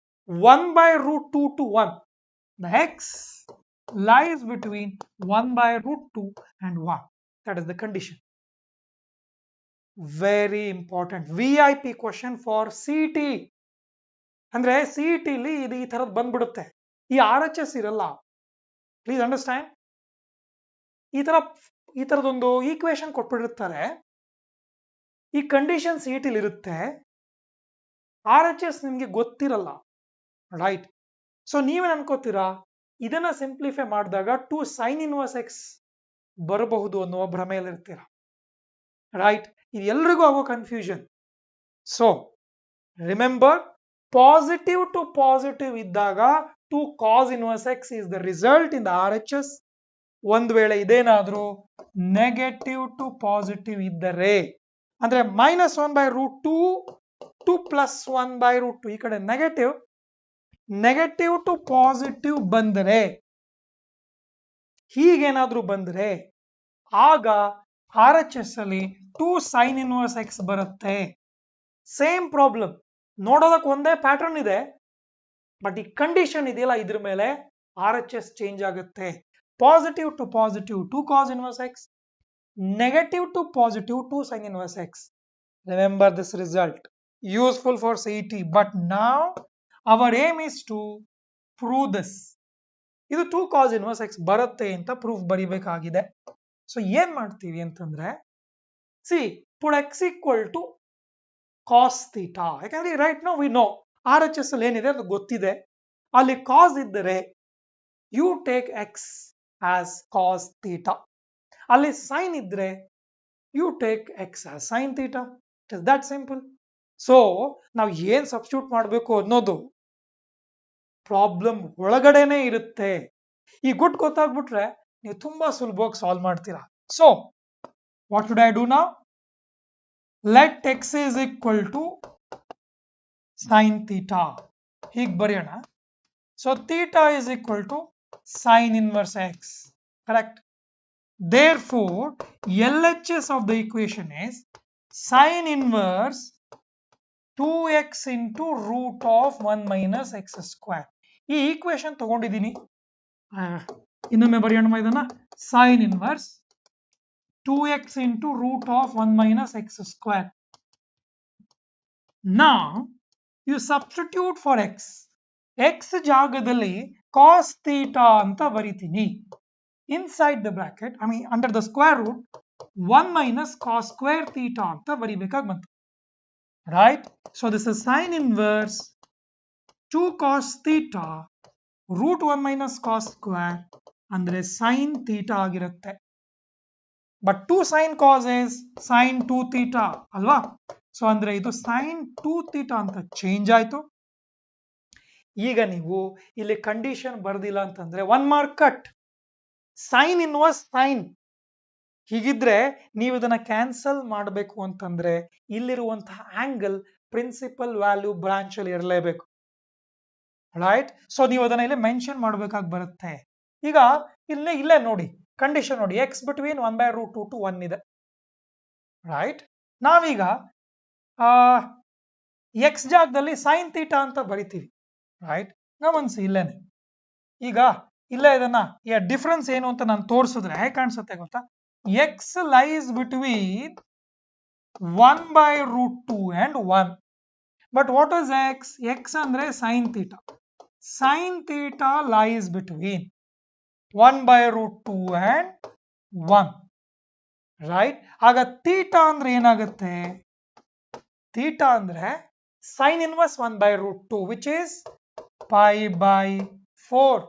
1/√2 to 1. The x lies between 1/√2 and 1. That is the condition. Very important VIP question for CET. ಅಂದ್ರೆ CET ಇಲ್ಲಿ ಇದು ಈ ತರದ್ ಬಂದ್ಬಿಡುತ್ತೆ, ಈ RHS ಇರಲ್ಲ. Please understand. ಈ ತರದೊಂದು ಈಕ್ವೇಶನ್ ಕೊಟ್ಬಿಟ್ಟಿರ್ತಾರೆ, ಈ ಕಂಡೀಷನ್ CET ಇರುತ್ತೆ, RHS ನಿಮ್ಗೆ ಗೊತ್ತಿರಲ್ಲ, ರೈಟ್? ಸೊ ನೀವೇನ್ ಅನ್ಕೋತೀರಾ, ಇದನ್ನ ಸಿಂಪ್ಲಿಫೈ ಮಾಡಿದಾಗ 2 sin inverse x ಬರಬಹುದು ಅನ್ನುವ ಭ್ರಮೆಯಲ್ಲಿರ್ತೀರ, ರೈಟ್? ಇದು ಎಲ್ರಿಗೂ ಆಗೋ confusion. So remember, positive to positive ಇದ್ದಾಗ 2 cos inverse x is the result in the RHS. ಒಂದ್ ವೇಳೆ ಇದೇನಾದ್ರೂ ನೆಗೆಟಿವ್ ಟು ಪಾಸಿಟಿವ್ ಇದ್ದರೆ, ಅಂದ್ರೆ -1/√2 2 + 1/√2, ಈ ಕಡೆ ನೆಗೆಟಿವ್ ಟು ಪಾಸಿಟಿವ್ ಬಂದರೆ, ಹೀಗೇನಾದ್ರೂ ಬಂದ್ರೆ ಆಗ RHS ಅಲ್ಲಿ 2 sin inverse x ಬರುತ್ತೆ. ಸೇಮ್ ಪ್ರಾಬ್ಲಮ್, ನೋಡೋದಕ್ಕೆ ಒಂದೇ ಪ್ಯಾಟರ್ನ್ ಇದೆ, ಬಟ್ ಈ ಕಂಡೀಷನ್ ಇದೆಯಲ್ಲ, ಇದ್ರ ಮೇಲೆ RHS ಚೇಂಜ್ ಆಗುತ್ತೆ. Positive to positive 2 cos inverse x, negative to positive 2 sin inverse x. Remember this result, useful for CET. But now our aim is to prove this. ಇದು 2 cos inverse x ಬರುತ್ತೆ ಅಂತ proof ಬರಿಬೇಕಾಗಿದೆ. So ಏನ್ ಮಾಡ್ತೀವಿ ಅಂತಂದ್ರೆ, put x equal to cos theta. ಯಾಕಂದ್ರೆ right now we know RHS ಅಲ್ಲಿ ಏನಿದೆ ಅದು ಗೊತ್ತಿದೆ. ಅಲ್ಲಿ cos ಇದ್ದರೆ you take x as cos theta. ಅಲ್ಲಿ sin ಇದ್ರೆ you take x as sin theta. It is that simple. So ನಾವು ಏನ್ ಸಬ್ಸ್ಟಿಟ್ಯೂಟ್ ಮಾಡಬೇಕು ಅನ್ನೋದು ಪ್ರಾಬ್ಲಮ್ ಒಳಗಡೆನೆ ಇರುತ್ತೆ. ಈ ಗುಡ್ ಗೊತ್ತಾಗ್ಬಿಟ್ರೆ ನೀವು ತುಂಬಾ ಸುಲಭವಾಗಿ ಸಾಲ್ವ್ ಮಾಡ್ತೀರಾ. So what should I do now? Let x is equal to sin theta. ಹೀಗೆ ಬರೆಯೋಣ. So theta is equal to sin inverse x. Correct? Therefore, LHS of the equation is sin inverse 2x into √1 - x². ಈ equation ತಗೊಂಡಿದ್ದೀನಿ, ಇನ್ನೊಮ್ಮೆ ಬರೆಯೋಣ ಇದನ್ನ. Sine inverse 2x into root of 1 minus x square. Now you substitute for x. x ಜಾಗದಲ್ಲಿ cos theta ಅಂತ ಬರಿತೀನಿ. Inside the bracket, I mean under the square root, 1 minus cos square theta ಅಂತ ಬರಿಬೇಕಾಗಿ ಬಂತು. Right? So this is sin inverse 2 cos theta root 1 minus cos square ಅಂದ್ರೆ sin theta ಆಗಿರುತ್ತೆ. But 2 sin cos is sin 2 theta ಅಲ್ವಾ? So ಅಂದ್ರೆ ಇದು sin 2 theta ಅಂತ change ಆಯ್ತು. ಈಗ ನೀವು ಇಲ್ಲಿ ಕಂಡೀಷನ್ ಬರ್ದಿಲ್ಲ ಅಂತಂದ್ರೆ 1 mark cut. Sine inverse sine ಹೀಗಿದ್ರೆ ನೀವು ಇದನ್ನ ಕ್ಯಾನ್ಸಲ್ ಮಾಡಬೇಕು ಅಂತಂದ್ರೆ ಇಲ್ಲಿರುವಂತಹ ಆಂಗಲ್ ಪ್ರಿನ್ಸಿಪಲ್ ವ್ಯಾಲ್ಯೂ ಬ್ರಾಂಚ್ ಅಲ್ಲಿ ಇರಲೇಬೇಕು. ರೈಟ್? ಸೊ ನೀವು ಅದನ್ನ ಇಲ್ಲಿ ಮೆನ್ಷನ್ ಮಾಡಬೇಕಾಗಿ ಬರುತ್ತೆ. ಈಗ ಇಲ್ಲೇ ನೋಡಿ ಕಂಡೀಷನ್ ನೋಡಿ, x ಬಿಟ್ವೀನ್ 1/√2 to 1 ಇದೆ. ರೈಟ್? ನಾವೀಗ x ಜಾಗದಲ್ಲಿ ಸೈನ್ ಥೀಟಾ ಅಂತ ಬರಿತೀವಿ. ರೈಟ್? ಗಮನಿಸಿ ಇಲ್ಲೇನೆ. ಈಗ ಇಲ್ಲೇ ಇದನ್ನ ಡಿಫ್ರೆನ್ಸ್ ಏನು ಅಂತ ನಾನು ತೋರಿಸಿದ್ರೆ ಹೇಗೆ ಕಾಣಿಸುತ್ತೆ ಗೊತ್ತಾ? x lies between 1/√2 and 1. But what is x ಅಂದ್ರೆ sine theta. Sine theta lies between 1/√2 and 1. Right? ಆಗ ಥೀಟಾ ಅಂದ್ರೆ ಏನಾಗುತ್ತೆ? ಥೀಟಾ ಅಂದ್ರೆ ಸೈನ್ ಇನ್ವರ್ಸ್ 1/√2 ವಿಚ್ ಇಸ್ π/4.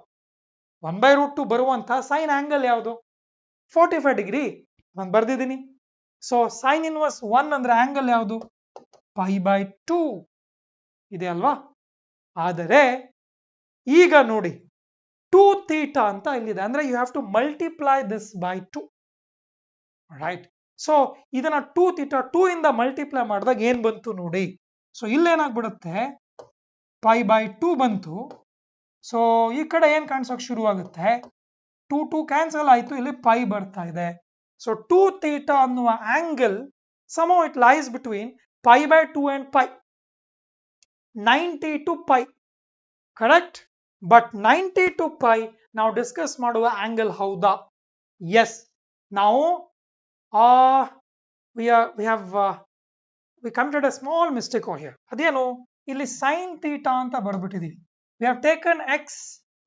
1/√2 ಬರುವಂತ ಸೈನ್ ಆಂಗಲ್ ಯಾವುದು? 45 ಡಿಗ್ರಿ ನಾನು ಬರ್ದಿದ್ದೀನಿ. ಸೊ ಸೈನ್ ಇನ್ವರ್ಸ್ 1 ಅಂದ್ರೆ ಆಂಗಲ್ ಯಾವುದು? π/2 ಇದೆ ಅಲ್ವಾ? ಆದರೆ ಈಗ ನೋಡಿ 2 ಥೀಟಾ ಅಂತ ಇಲ್ಲಿದೆ, ಅಂದ್ರೆ you have to multiply this by 2. Right? So ಇದನ್ನ 2 ಥೀಟಾ 2 ಇಂದ ಮಲ್ಟಿಪ್ಲೈ ಮಾಡಿದಾಗ ಏನ್ ಬಂತು ನೋಡಿ. ಸೊ ಇಲ್ಲೇನಾಗ್ಬಿಡುತ್ತೆ, π/2 ಬಂತು. ಸೊ ಈ ಕಡೆ ಏನ್ ಕಾಣಿಸೋಕೆ ಶುರು ಆಗುತ್ತೆ, 2 ಕ್ಯಾನ್ಸಲ್ ಆಯ್ತು, ಇಲ್ಲಿ ಪೈ ಬರ್ತಾ ಇದೆ. ಸೊ 2 ಥೀಟಾ ಅನ್ನುವ angle somehow it lies between π/2 and π. 90 to π. Correct? But 90 to π ನಾವು ಡಿಸ್ಕಸ್ ಮಾಡುವ ಆಂಗಲ್ ಹೌದಾ? ಎಸ್. ನಾವು we committed a small mistake over here. ಅದೇನು? ಇಲ್ಲಿ sin theta ಅಂತ ಬರ್ಬಿಟ್ಟಿದೀವಿ. We have taken x,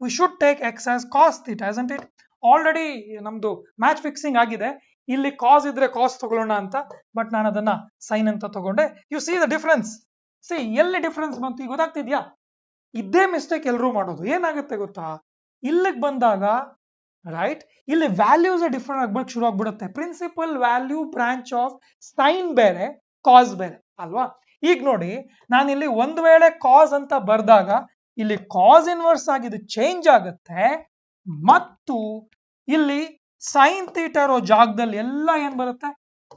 we should take x as cos theta, isn't it? Already ನಮ್ದು match fixing ಆಗಿದೆ. ಇಲ್ಲಿ ಕಾಸ್ ಇದ್ರೆ ಕಾಸ್ ತಗೊಳ್ಳೋಣ ಅಂತ, ಬಟ್ ನಾನು ಅದನ್ನ ಸೈನ್ ಅಂತ ತಗೊಂಡೆ. You see the difference. C ಎಲ್ಲಿ ಡಿಫರೆನ್ಸ್ ಬಂತು ಈಗ ಗೊತ್ತಾಗ್ತಿದ್ಯಾ? ಇದೇ ಮಿಸ್ಟೇಕ್ ಎಲ್ಲರೂ ಮಾಡೋದು. ಏನಾಗುತ್ತೆ ಗೊತ್ತಾ, ಇಲ್ಲಿಗೆ ಬಂದಾಗ ರೈಟ್ ಇಲ್ಲಿ ವ್ಯಾಲ್ಯೂಸ್ ಡಿಫರೆಂಟ್ ಆಗ್ಬಿಡಕ್ಕೆ ಶುರು ಆಗ್ಬಿಡುತ್ತೆ. Principal value branch of sine ಬೇರೆ ಕಾಸ್ ಬೇರೆ ಅಲ್ವಾ? ಈಗ ನೋಡಿ, ನಾನು ಇಲ್ಲಿ ಒಂದ್ ವೇಳೆ ಕಾಸ್ ಅಂತ ಬರ್ದಾಗ ಇಲ್ಲಿ ಕಾಸ್ ಇನ್ವರ್ಸ್ ಆಗಿ ಚೇಂಜ್ ಆಗುತ್ತೆ, ಮತ್ತು ಇಲ್ಲಿ ಸೈನ್ ಥೀಟಾ ಇರೋ ಜಾಗದಲ್ಲಿ ಎಲ್ಲ ಏನ್ ಬರುತ್ತೆ,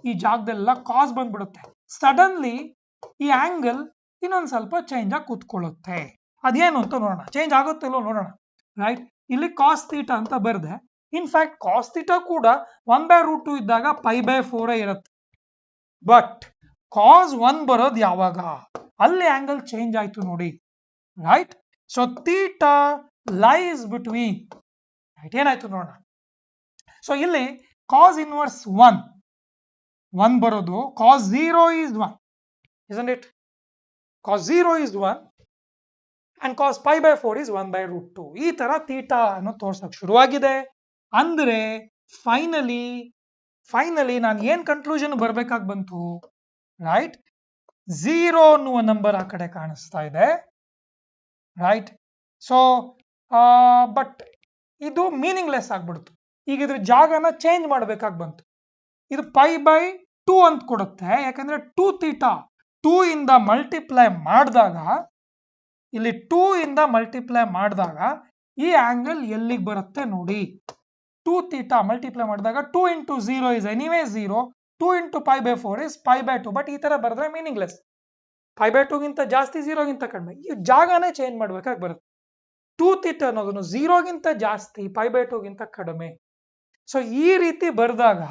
ಈ ಜಾಗದಲ್ಲೆಲ್ಲ ಕಾಸ್ ಬಂದ್ಬಿಡುತ್ತೆ. ಸಡನ್ಲಿ ಈ ಆಂಗಲ್ ಇನ್ನೊಂದ್ ಸ್ವಲ್ಪ ಚೇಂಜ್ ಆಗಿ ಕೂತ್ಕೊಳ್ಳುತ್ತೆ. ಅದೇನು ಅಂತ ನೋಡೋಣ, ಚೇಂಜ್ ಆಗುತ್ತೆ ಇಲ್ಲೋ ನೋಡೋಣ. ರೈಟ್? ಇಲ್ಲಿ ಕಾಸ್ ಥೀಟಾ ಅಂತ ಬರ್ದೆ. ಇನ್ಫ್ಯಾಕ್ಟ್ ಕಾಸ್ ಥೀಟಾ ಕೂಡ 1/√2 ಇದ್ದಾಗ π/4 ಇರುತ್ತೆ. ಬಟ್ ಕಾಸ್ 1 ಬರೋದು ಯಾವಾಗ? ಅಲ್ಲಿ ಆಂಗಲ್ ಚೇಂಜ್ ಆಯ್ತು ನೋಡಿ. Right? So theta lies between, right, ಏನಾಯ್ತು ನೋಡೋಣ. ಸೊ ಇಲ್ಲಿ ಕಾಸ್ ಇನ್ವರ್ಸ್ 1 ಬರೋದು, ಕಾಸ್ 0 is 1, isn't it? Cos 0 is 1 and cos π/4 is 1/√2. ಈ ತರ ಥೀಟಾ ಅನ್ನು ತೋರ್ಸಕ್ ಶುರುವಾಗಿದೆ. ಅಂದ್ರೆ ಫೈನಲಿ ನಾನು ಏನ್ ಕನ್ಕ್ಲೂಷನ್ ಬರ್ಬೇಕಾಗಿ ಬಂತು? ರೈಟ್? 0 ಅನ್ನುವ ನಂಬರ್ ಆ ಕಡೆ ಕಾಣಿಸ್ತಾ ಇದೆ. ರೈಟ್? ಸೊ ಬಟ್ ಇದು ಮೀನಿಂಗ್ಲೆಸ್ ಆಗ್ಬಿಡ್ತು. ಈಗ ಇದ್ರ ಜಾಗನ ಚೇಂಜ್ ಮಾಡ್ಬೇಕಾಗಿ ಬಂತು. ಇದು π/2 ಅಂತ ಕೊಡುತ್ತೆ, ಯಾಕಂದ್ರೆ 2 ಥೀಟಾ 2 ಇಂದ ಮಲ್ಟಿಪ್ಲೈ ಮಾಡಿದಾಗ, ಇಲ್ಲಿ 2 ಇಂದ ಮಲ್ಟಿಪ್ಲೈ ಮಾಡಿದಾಗ ಈ ಆಂಗಲ್ ಎಲ್ಲಿಗೆ ಬರುತ್ತೆ ನೋಡಿ. 2 ಥೀಟಾ ಮಲ್ಟಿಪ್ಲೈ ಮಾಡಿದಾಗ 2 into 0 is anyway 0, 2 into π/4 is π/2. But ಈ ತರ ಬರೆದ್ರೆ ಮೀನಿಂಗ್ಲೆಸ್. π/2 ಗಿಂತ ಜಾಸ್ತಿ 0 ಗಿಂತ ಕಡಿಮೆ, ಈ ಜಾಗನೇ ಚೇಂಜ್ ಮಾಡ್ಬೇಕಾಗಿ ಬರುತ್ತೆ. 2 ಥೀಟಾ ಅನ್ನೋದನ್ನು 0 ಗಿಂತ ಜಾಸ್ತಿ π/2 ಗಿಂತ ಕಡಿಮೆ. ಸೊ ಈ ರೀತಿ ಬರೆದಾಗ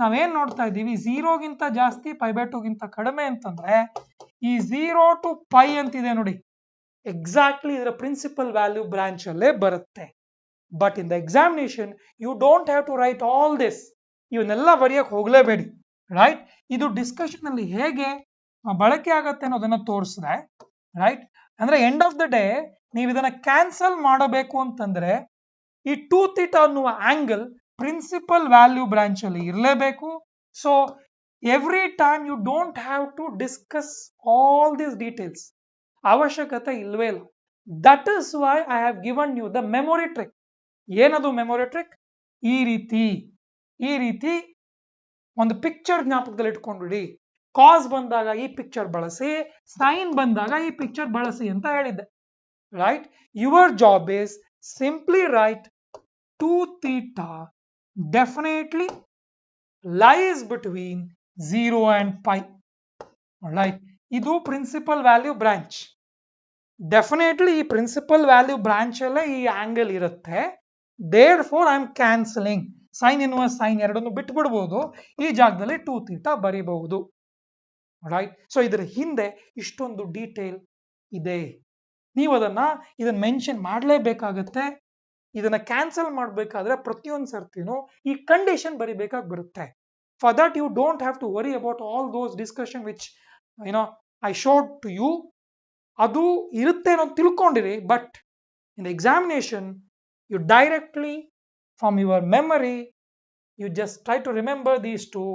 ನಾವೇನ್ ನೋಡ್ತಾ ಇದ್ದೀವಿ, 0 ಗಿಂತ ಜಾಸ್ತಿ π/2 ಗಿಂತ ಕಡಿಮೆ ಅಂತಂದ್ರೆ ಈ 0 to π ಅಂತಿದೆ ನೋಡಿ, ಎಕ್ಸಾಕ್ಟ್ಲಿ ಇದರ ಪ್ರಿನ್ಸಿಪಲ್ ವ್ಯಾಲ್ಯೂ ಬ್ರಾಂಚ್ ಅಲ್ಲೇ ಬರುತ್ತೆ. But in the examination you don't have to write all this. ಇವನ್ನೆಲ್ಲ ಬರೆಯಕ್ಕೆ ಹೋಗಲೇಬೇಡಿ. ರೈಟ್, ಇದು ಡಿಸ್ಕಷನ್ ಅಲ್ಲಿ ಹೇಗೆ ಬಳಕೆ ಆಗತ್ತೆ ಅನ್ನೋದನ್ನ ತೋರಿಸಿದೆ. ರೈಟ್, ಅಂದ್ರೆ ಎಂಡ್ ಆಫ್ ದ ಡೇ ನೀವು ಇದನ್ನ ಕ್ಯಾನ್ಸಲ್ ಮಾಡಬೇಕು ಅಂತಂದ್ರೆ ಈ 2θ ಅನ್ನುವ ಆಂಗಲ್ ಪ್ರಿನ್ಸಿಪಲ್ ವ್ಯಾಲ್ಯೂ ಬ್ರಾಂಚ್ ಅಲ್ಲಿ ಇರಲೇಬೇಕು. So every time you don't have to discuss all these details. ಅವಶ್ಯಕತೆ ಇಲ್ವೇ ಇಲ್ಲ. That is why I have given you the memory trick. ಏನದು ಮೆಮೊರಿ ಟ್ರಿಕ್? ಈ ರೀತಿ ಒಂದು ಪಿಕ್ಚರ್ ಜ್ಞಾಪಕದಲ್ಲಿ ಇಟ್ಕೊಂಡ್ಬಿಡಿ. ಕಾಸ್ ಬಂದಾಗ ಈ ಪಿಕ್ಚರ್ ಬಳಸಿ, ಸೈನ್ ಬಂದಾಗ ಈ ಪಿಕ್ಚರ್ ಬಳಸಿ ಅಂತ ಹೇಳಿದ್ದೆ. Right, your job is simply write 2θ definitely lies between 0 and pi. Alright, ಇದು ಪ್ರಿನ್ಸಿಪಲ್ ವ್ಯಾಲ್ಯೂ ಬ್ರಾಂಚ್. ಡೆಫಿನೆಟ್ಲಿ ಈ ಪ್ರಿನ್ಸಿಪಲ್ ವ್ಯಾಲ್ಯೂ ಬ್ರಾಂಚ್ ಅಲ್ಲೇ ಈ ಆಂಗಲ್ ಇರುತ್ತೆ. Therefore I am cancelling sine inverse sine ಎರಡನ್ನು ಬಿಟ್ಬಿಡ್ಬೋದು. ಈ ಜಾಗದಲ್ಲಿ 2θ ಬರೀಬಹುದು. ರೈಟ್, ಸೊ ಇದರ ಹಿಂದೆ ಇಷ್ಟೊಂದು ಡೀಟೇಲ್ ಇದೆ. ನೀವು ಇದನ್ನ ಮೆನ್ಷನ್ ಮಾಡಲೇಬೇಕಾಗತ್ತೆ. ಇದನ್ನ ಕ್ಯಾನ್ಸಲ್ ಮಾಡಬೇಕಾದ್ರೆ ಪ್ರತಿಯೊಂದು ಸರ್ತಿನೂ ಈ ಕಂಡೀಷನ್ ಬರಿಬೇಕಾಗಿ ಬರುತ್ತೆ. For that you don't have to worry about all those discussion which I showed to you. ಅದು ಇರುತ್ತೆ ಅನ್ನೋದು ತಿಳ್ಕೊಂಡಿರಿ. But in the examination you directly from your memory you just try to remember these two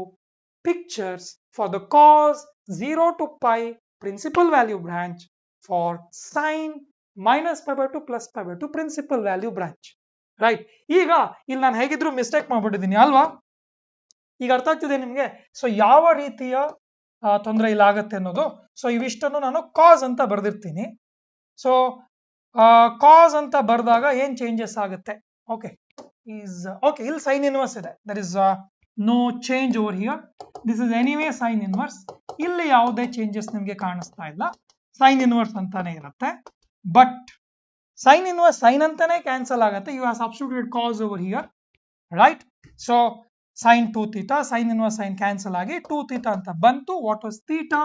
pictures for the cos 0 to pi principal value branch, for sine -π/2 +π/2 principal value branch. Right, ಈಗ ಇಲ್ಲಿ ನಾನು ಹೇಗಿದ್ರು mistake ಮಾಡ್ಬಿಟ್ಟಿದ್ದೀನಿ ಅಲ್ವಾ? ಈಗ ಅರ್ಥ ಆಗ್ತಿದೆ ನಿಮ್ಗೆ? So ಯಾವ ರೀತಿಯ ತೊಂದರೆ ಇಲ್ಲ ಆಗತ್ತೆ ಅನ್ನೋದು. ಸೊ ಇವಿಷ್ಟನ್ನು ನಾನು ಕಾಸ್ ಅಂತ ಬರ್ದಿರ್ತೀನಿ. ಸೊ ಕಾಸ್ ಅಂತ ಬರ್ದಾಗ ಏನ್ ಚೇಂಜಸ್ ಆಗುತ್ತೆ? ಓಕೆ, ಇಲ್ಲಿ ಸೈನ್ ಇನ್ವರ್ಸ್ ಇದೆ. There is no change over here. This is anyway sine inverse. ಇಲ್ಲಿ ಯಾವುದೇ ಚೇಂಜಸ್ ನಿಮ್ಗೆ ಕಾಣಿಸ್ತಾ ಇಲ್ಲ, ಸೈನ್ ಇನ್ವರ್ಸ್ ಅಂತಾನೆ ಇರುತ್ತೆ. ಬಟ್ ಸೈನ್ ಇನ್ವರ್ಸ್ ಸೈನ್ ಅಂತಾನೆ ಕ್ಯಾನ್ಸಲ್ ಆಗುತ್ತೆ. You have substituted cos over here. Right, so sine 2θ, sine inverse sine cancel ಆಗಿ 2θ ಅಂತ ಬಂತು. What was theta?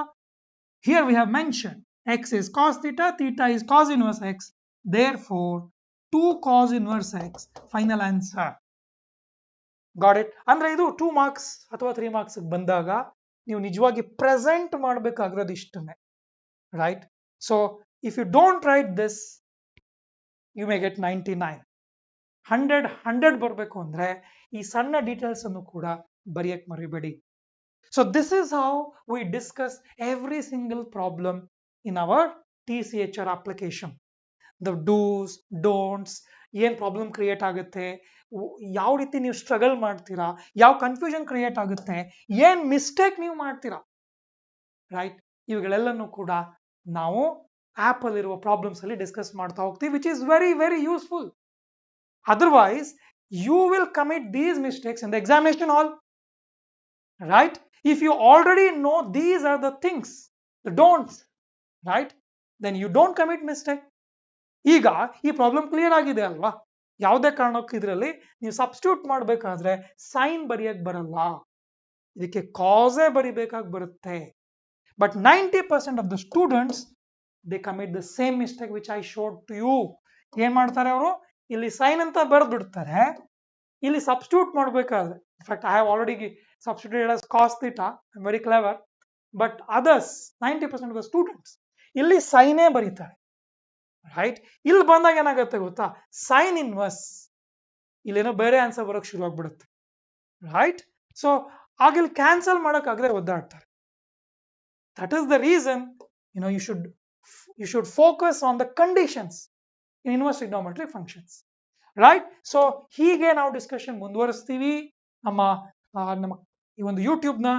Here we have mention x is cos theta, theta is cos inverse x. Therefore 2 cos inverse x. Final answer. Got it? ಅಂದ್ರೆ ಇದು 2 marks ಅಥವಾ 3 marks ಬಂದಾಗ ನೀವು ನಿಜವಾಗಿ present ಮಾಡಬೇಕಾಗಿರೋದು ಇಷ್ಟನ್ನೇ. Right, so if you don't write this you may get 99. 100 ಬರಬೇಕು ಅಂದ್ರೆ ಈ ಸಣ್ಣ ಡೀಟೇಲ್ಸ್ ಅನ್ನು ಕೂಡ ಬರೆಯಕ್ಕೆ ಮರಿಬೇಡಿ. So this is how we discuss every single problem in our tchr application. The do's, don'ts, ಏನ್ ಪ್ರಾಬ್ಲಮ್ ಕ್ರಿಯೇಟ್ ಆಗುತ್ತೆ, ಯಾವ ರೀತಿ ನೀವು ಸ್ಟ್ರಗಲ್ ಮಾಡ್ತೀರಾ, ಯಾವ ಕನ್ಫ್ಯೂಷನ್ ಕ್ರಿಯೇಟ್ ಆಗುತ್ತೆ, ಏನ್ ಮಿಸ್ಟೇಕ್ ನೀವು ಮಾಡ್ತೀರಾ. ರೈಟ್, ಇವುಗಳೆಲ್ಲನೂ ಕೂಡ ನಾವು ಆಪ್ ಅಲ್ಲಿರುವ ಪ್ರಾಬ್ಲಮ್ಸ್ ಅಲ್ಲಿ ಡಿಸ್ಕಸ್ ಮಾಡ್ತಾ ಹೋಗ್ತೀವಿ, which is very very useful. Otherwise you will commit these mistakes in the examination hall. Right, if you already know these are the things, the don'ts, right, then you don't commit mistake. ಈಗ ಈ problem clear ಆಗಿದೆ ಅಲ್ವಾ? ಯಾವುದೇ ಕಾರಣಕ್ಕೂ ಇದರಲ್ಲಿ ನೀವು substitute ಮಾಡಬೇಕಾದ್ರೆ sign ಬರೆಯಕ್ ಬರಲ್ಲ, ಇದಕ್ಕೆ ಕಾಸೇ ಬರಿಬೇಕಾಗಿ ಬರುತ್ತೆ. But 90% of the students they commit the same mistake which I showed to you. ಏನ್ ಮಾಡ್ತಾರೆ ಅವರು? ಇಲ್ಲಿ ಸೈನ್ ಅಂತ ಬರೆದು ಬಿಡ್ತಾರೆ, ಇಲ್ಲಿ ಸಬ್ಸ್ಟಿಟ್ಯೂಟ್ ಮಾಡಬೇಕಾದ್ರೆ, in fact I have already substituted as cos theta. I'm very clever. But others, 90% of the students, ಇಲ್ಲಿ ಸೈನೇ ಬರೀತಾರೆ. ರೈಟ್, ಇಲ್ಲಿ ಬಂದಾಗ ಏನಾಗುತ್ತೆ ಗೊತ್ತಾ? ಸೈನ್ ಇನ್ವರ್ಸ್ ಇಲ್ಲೇನೋ ಬೇರೆ ಆನ್ಸರ್ ಬರೋಕ್ ಶುರು ಆಗ್ಬಿಡುತ್ತೆ. ರೈಟ್, ಸೊ ಆಗ ಇಲ್ಲಿ ಕ್ಯಾನ್ಸಲ್ ಮಾಡೋಕ್ಕಾಗದೆ ಒದ್ದಾಡ್ತಾರೆ. That is the reason you should focus on the conditions in inverse trigonometric functions. Right, so ಹೀಗೆ ನಾವು ಡಿಸ್ಕಷನ್ ಮುಂದುವರಿಸ್ತೀವಿ. ನಮ್ಮ ಈ ಒಂದು ಯೂಟ್ಯೂಬ್ನ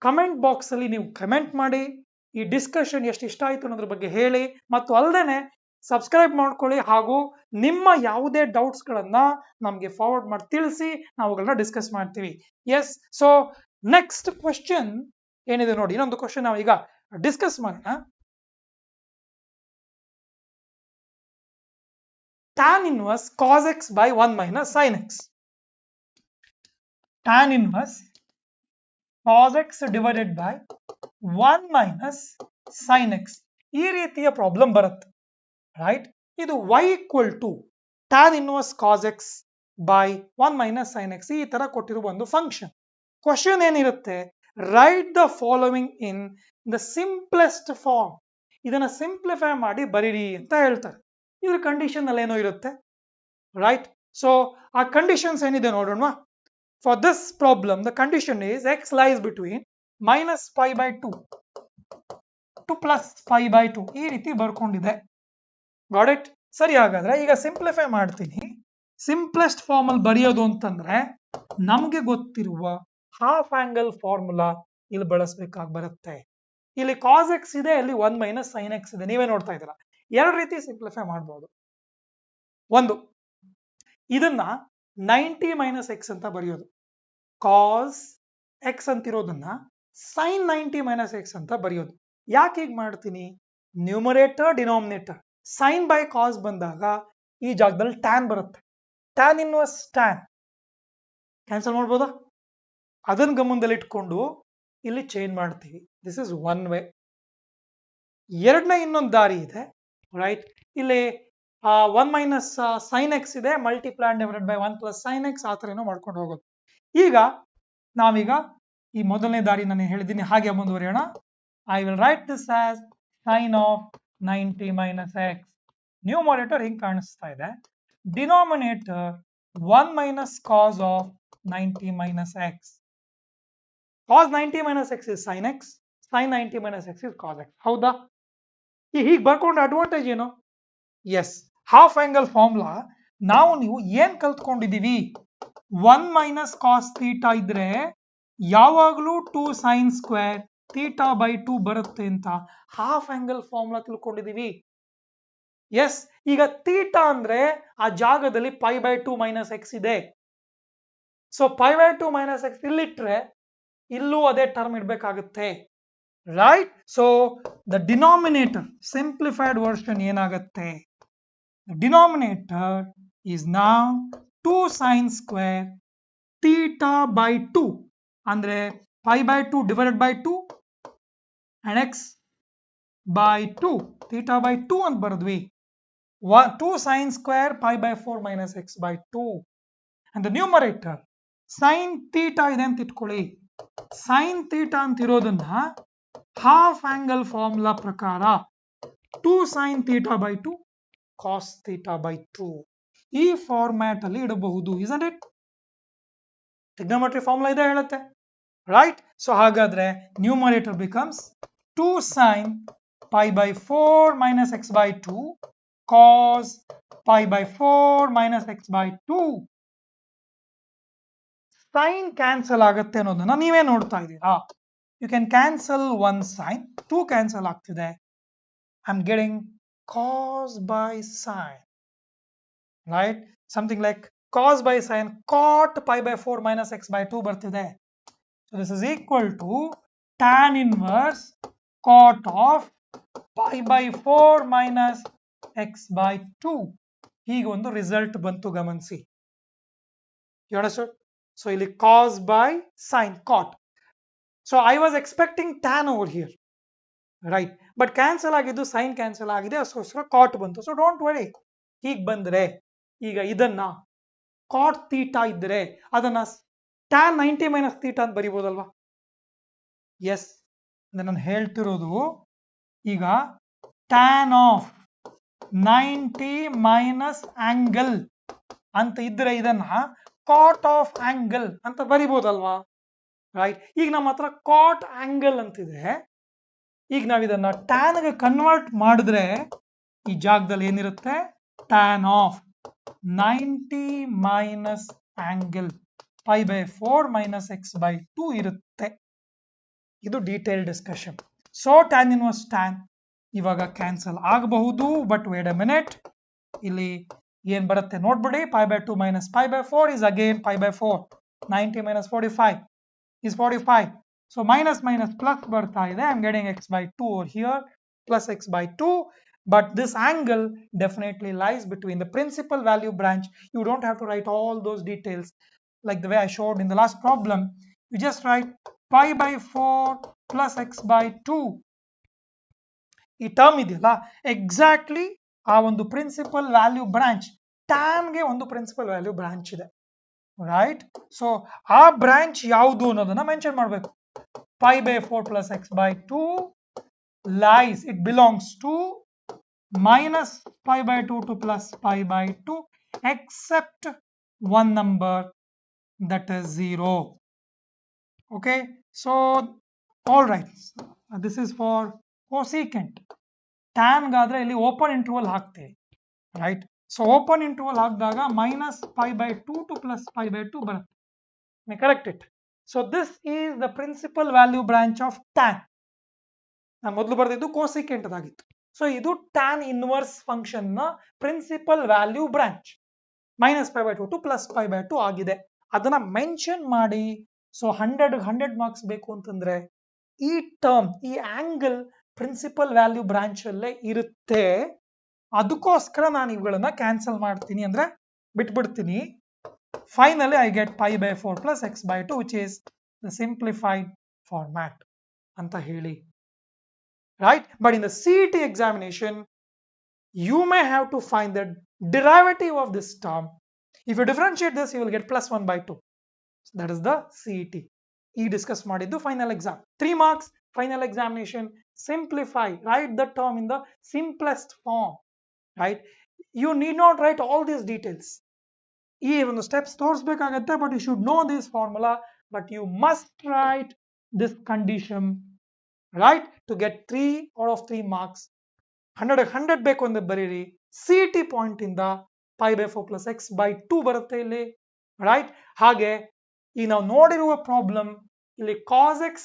ಕಮೆಂಟ್ ಬಾಕ್ಸ್ ಅಲ್ಲಿ ನೀವು ಕಮೆಂಟ್ ಮಾಡಿ, ಈ ಡಿಸ್ಕಷನ್ ಎಷ್ಟು ಇಷ್ಟ ಆಯ್ತು ಅನ್ನೋದ್ರ ಬಗ್ಗೆ ಹೇಳಿ, ಮತ್ತು ಅಲ್ಲದೆ ಸಬ್ಸ್ಕ್ರೈಬ್ ಮಾಡ್ಕೊಳ್ಳಿ, ಹಾಗೂ ನಿಮ್ಮ ಯಾವುದೇ ಡೌಟ್ಸ್ ಗಳನ್ನ ನಮ್ಗೆ ಫಾರ್ವರ್ಡ್ ಮಾಡಿ ತಿಳಿಸಿ, ನಾವುಗಳನ್ನ ಡಿಸ್ಕಸ್ ಮಾಡ್ತೀವಿ. ಎಸ್, ಸೊ ನೆಕ್ಸ್ಟ್ ಕ್ವಶನ್ ಏನಿದೆ ನೋಡಿ, ಇನ್ನೊಂದು ಕ್ವಶನ್ ನಾವು ಈಗ ಡಿಸ್ಕಸ್ ಮಾಡೋಣ. tan inverse cos x by 1 minus sin x. Tan inverse cos x divided by 1 minus sin x. ಈ ರೀತಿಯ ಪ್ರಾಬ್ಲಮ್ ಬರುತ್ತೆ. ರೈಟ್, ಇದು y equal to tan inverse cos x by 1 minus sin x ಈ ತರ ಕೊಟ್ಟಿರುವ ಒಂದು function. Question ಏನಿರುತ್ತೆ, write the following in the simplest form. ಇದನ್ನ ಸಿಂಪ್ಲಿಫೈ ಮಾಡಿ ಬರೀರಿ ಅಂತ ಹೇಳ್ತಾರೆ. ಇದ್ರ ಕಂಡೀಷನ್ ಅಲ್ಲಿ ಏನೋ ಇರುತ್ತೆ, ರೈಟ್? ಸೊ ಆ ಕಂಡೀಷನ್ಸ್ ಏನಿದೆ ನೋಡೋಣ. For this problem, the condition is x lies between minus pi by 2 to plus pi by 2. ಈ ರೀತಿ ಬರ್ಕೊಂಡಿದೆ. Got it? ಸರಿ, ಹಾಗಾದ್ರೆ ಈಗ ಸಿಂಪ್ಲಿಫೈ ಮಾಡ್ತೀನಿ. ಸಿಂಪ್ಲೆಸ್ಟ್ ಫಾರ್ಮ್ ಅಲ್ಲಿ ಬರೆಯೋದು ಅಂತಂದ್ರೆ ನಮಗೆ ಗೊತ್ತಿರುವ ಹಾಫ್ ಆಂಗಲ್ ಫಾರ್ಮುಲಾ ಇಲ್ಲಿ ಬಳಸಬೇಕಾಗಿ ಬರುತ್ತೆ. ಇಲ್ಲಿ cos x ಇದೆ, ಇಲ್ಲಿ 1 minus sin x ಇದೆ. ನೀವೇ ನೋಡ್ತಾ ಇದ್ದೀರಾ. ಎರಡು ರೀತಿ ಸಿಂಪ್ಲಿಫೈ ಮಾಡಬಹುದು. ಒಂದು, ಇದನ್ನ 90 minus x ಅಂತ ಬರೆಯೋದು. cos x ಅಂತಿರೋದನ್ನ sin 90 minus x ಅಂತ ಬರೆಯೋದು. ಯಾಕೆ ಹೀಗೆ ಮಾಡ್ತೀನಿ? Numerator denominator sin by cos ಬಂದಾಗ ಈ ಜಾಗದಲ್ಲಿ tan ಬರುತ್ತೆ. tan ಇನ್ವರ್ಸ್ tan ಕ್ಯಾನ್ಸಲ್ ಮಾಡ್ಬೋದಾ? ಅದನ್ನ ಗಮನದಲ್ಲಿ ಇಟ್ಕೊಂಡು ಇಲ್ಲಿ ಚೇಂಜ್ ಮಾಡ್ತೀವಿ. This is one way. ಎರಡನೇ ಇನ್ನೊಂದು ದಾರಿ ಇದೆ, ರೈಟ್? ಇಲ್ಲಿ 1 minus sin x ಇದೆ, multiply divided by 1 plus sin x, ಆ ಥರ ಏನೋ ಮಾಡ್ಕೊಂಡು ಹೋಗೋದು. ಈಗ ನಾವೀಗ ಈ ಮೊದಲನೇ ದಾರಿ ನಾನು ಹೇಳಿದ್ದೀನಿ, ಹಾಗೆ ಮುಂದುವರಿಯೋಣ. I will write this as sin of 90 minus x. Numerator ಹಿಂಗೆ ಕಾಣಿಸ್ತಾ ಇದೆ. Denominator 1 minus cos of 90 minus x. cos 90 minus x is sin x, sin 90 minus x is cos x. ಹೌದಾ? ಹೀಗೆ ಬರ್ಕೊಂಡ ಅಡ್ವಾಂಟೇಜ್ ಏನು? ಎಸ್, ಹಾಫ್ ಆಂಗಲ್ ಫಾರ್ಮುಲಾ ನಾವು ನೀವು ಏನ್ ಕಲ್ತ್ಕೊಂಡಿದೀವಿ? 1 minus cos theta ಇದ್ರೆ ಯಾವಾಗಲೂ 2 sin square theta by 2 ಬರುತ್ತೆ ಅಂತ ಹಾಫ್ ಆಂಗಲ್ ಫಾರ್ಮುಲಾ ತಿಳ್ಕೊಂಡಿದೀವಿ. ಎಸ್, ಈಗ ಥೀಟಾ ಅಂದ್ರೆ ಆ ಜಾಗದಲ್ಲಿ pi by 2 minus x ಇದೆ. ಸೊ pi by 2 minus x ಇಲ್ಲಿಟ್ರೆ ಇಲ್ಲೂ ಅದೇ ಟರ್ಮ್ ಇರ್ಬೇಕಾಗುತ್ತೆ, right? So the denominator simplified version ಏನಾಗುತ್ತೆ? Denominator is now 2 sin square theta by 2 ಅಂದ್ರೆ pi by 2 divided by 2 and x by 2 theta by 2 ಅಂತ ಬರೆದ್ವಿ. 2 sin square pi by 4 minus x by 2 and the numerator sin theta ಇದೆ ಅಂತ ಇಟ್ಕೊಳ್ಳಿ. sin theta ಅಂತ ಇರೋದನ್ನ half angle formula ಪ್ರಕಾರ 2 sin theta by 2 cos theta by 2 ಈ format ಅಲ್ಲಿ ಇಡಬಹುದು. isn't it? ಟ್ರಿಗ್ನೋಮೆಟ್ರಿ ಫಾರ್ಮುಲಾ ಇದೆ ಹೇಳುತ್ತೆ, ರೈಟ್? ಸೊ ಹಾಗಾದ್ರೆ numerator becomes 2 sin pi by 4 minus x by 2 cos pi by 4 minus x by 2. Sine cancel ಆಗುತ್ತೆ ಅನ್ನೋದನ್ನ ನೀವೇ ನೋಡ್ತಾ ಇದ್ದೀರಾ. You can cancel 1 sin, 2 cancel ಆಗ್ತಿದೆ. I am getting cos by sin, right? Something like cos by sin cot pi by 4 minus x by 2 ಬರ್ತಿದೆ. So this is equal to tan inverse cot of pi by 4 minus x by 2. ಹೀಗೆ ಒಂದು result ಬಂತು, ಗಮನಿಸಿ. You understood? So ಇಲ್ಲಿ cos by sin cot. So I was expecting tan over here, right? But cancel ಆಗಿದ್ದು sin cancel ಆಗಿದೆ, ಅದಕ್ಕೋಸ್ಕರ cot ಬಂತು. So don't worry. ಹೀಗೆ ಬಂದ್ರೆ ಈಗ ಇದನ್ನ cot theta ಇದ್ರೆ ಅದನ್ನ tan 90 minus theta ಅಂತ ಬರಿಬೋದಲ್ವಾ? ಎಸ್, ನಾನು ಹೇಳ್ತಿರೋದು ಈಗ tan of 90 minus angle ಅಂತ ಇದ್ರೆ ಇದನ್ನ cot of angle ಅಂತ ಬರಿಬೋದಲ್ವಾ, ರೈಟ್? ಈಗ ನಮ್ಮ ಹತ್ರ cot angle ಅಂತಿದೆ. ಈಗ ನಾವು ಇದನ್ನ tan ಗೆ ಕನ್ವರ್ಟ್ ಮಾಡಿದ್ರೆ ಈ ಜಾಗದಲ್ಲಿ ಏನಿರುತ್ತೆ? tan of 90 minus angle pi by 4 minus x by 2 ಇರುತ್ತೆ. ಇದು detail discussion. So tan inverse tan ಇವಾಗ ಕ್ಯಾನ್ಸಲ್ ಆಗಬಹುದು, ಬಟ್ ವೇಟ್ ಅ ಮಿನಿಟ್. ಇಲ್ಲಿ ಏನ್ ಬರುತ್ತೆ ನೋಡ್ಬಿಡಿ. pi by 2 minus pi by 4 is again pi by 4. 90 minus 45 is 45. So minus minus plus ಬರ್ತಾ ಇದೆ. I'm getting x by 2 over here plus x by 2. But this angle definitely lies between the principal value branch. You don't have to write all those details like the way I showed in the last problem. You just write pi by 4 plus x by 2. ಈ term ಇದೆಯಲ್ಲ, exactly ಆ ಒಂದು principal value branch tan ಗೆ ಒಂದು principal value branch ಇದೆ, right? So ಆ branch ಯಾವುದು ಅನ್ನೋದನ್ನ ಮೆನ್ಷನ್ ಮಾಡಬೇಕು. pi by 4 plus x by 2 lies, it belongs to minus pi by 2 to plus pi by 2 except one number, that is 0. Okay, so all right, this is for cosecant. tan ಗಾದ್ರೆ ಇಲ್ಲಿ open interval ಹಾಕ್ತೀವಿ, right? So open interval ಹಾಕಿದಾಗ minus pi by 2 to plus pi by 2 ಬರುತ್ತೆ. Correct it. So this is the principal value branch of tan. ನಾನು ಮೊದಲು ಬರೆದಿದ್ದು cosecant ಆಗಿತ್ತು. So ಇದು tan inverse function ನ principal value branch. minus pi by 2 to plus pi by 2 ಆಗಿದೆ. ಅದನ್ನ mention ಮಾಡಿ. ಸೊ 100 ಮಾರ್ಕ್ಸ್ ಬೇಕು ಅಂತಂದ್ರೆ ಈ ಟರ್ಮ್, ಈ ಆಂಗಲ್ ಪ್ರಿನ್ಸಿಪಲ್ ವ್ಯಾಲ್ಯೂ ಬ್ರಾಂಚ್ ಅಲ್ಲೇ ಇರುತ್ತೆ. ಅದಕ್ಕೋಸ್ಕರ ನಾನು ಇವುಗಳನ್ನ ಕ್ಯಾನ್ಸಲ್ ಮಾಡ್ತೀನಿ, ಅಂದ್ರೆ ಬಿಟ್ಬಿಡ್ತೀನಿ. Finally, I get pi by 4 plus x by 2, which is the simplified format. Anta heli. Right? But in the CET examination, you may have to find the derivative of this term. If you differentiate this, you will get plus 1 by 2. So that is the CET. E discuss madiddu final exam. 3 marks, final examination. Simplify. Write the term in the simplest form. Right? You need not write all these details. ಈ ಒಂದು steps ತೋರಿಸಬೇಕಾಗತ್ತೆ, but you should know this formula, but you must write this condition, right, to get 3 out of 3 marks. 100 ಬೇಕು ಅಂದ್ರೆ ಬರೀರಿ. CET point ಇಂದ pi by 4 plus x by 2 ಬರುತ್ತೆ ಇಲ್ಲಿ, right? ಹಾಗೆ ಈ ನಾವು ನೋಡಿರುವ ಪ್ರಾಬ್ಲಮ್ ಇಲ್ಲಿ cos x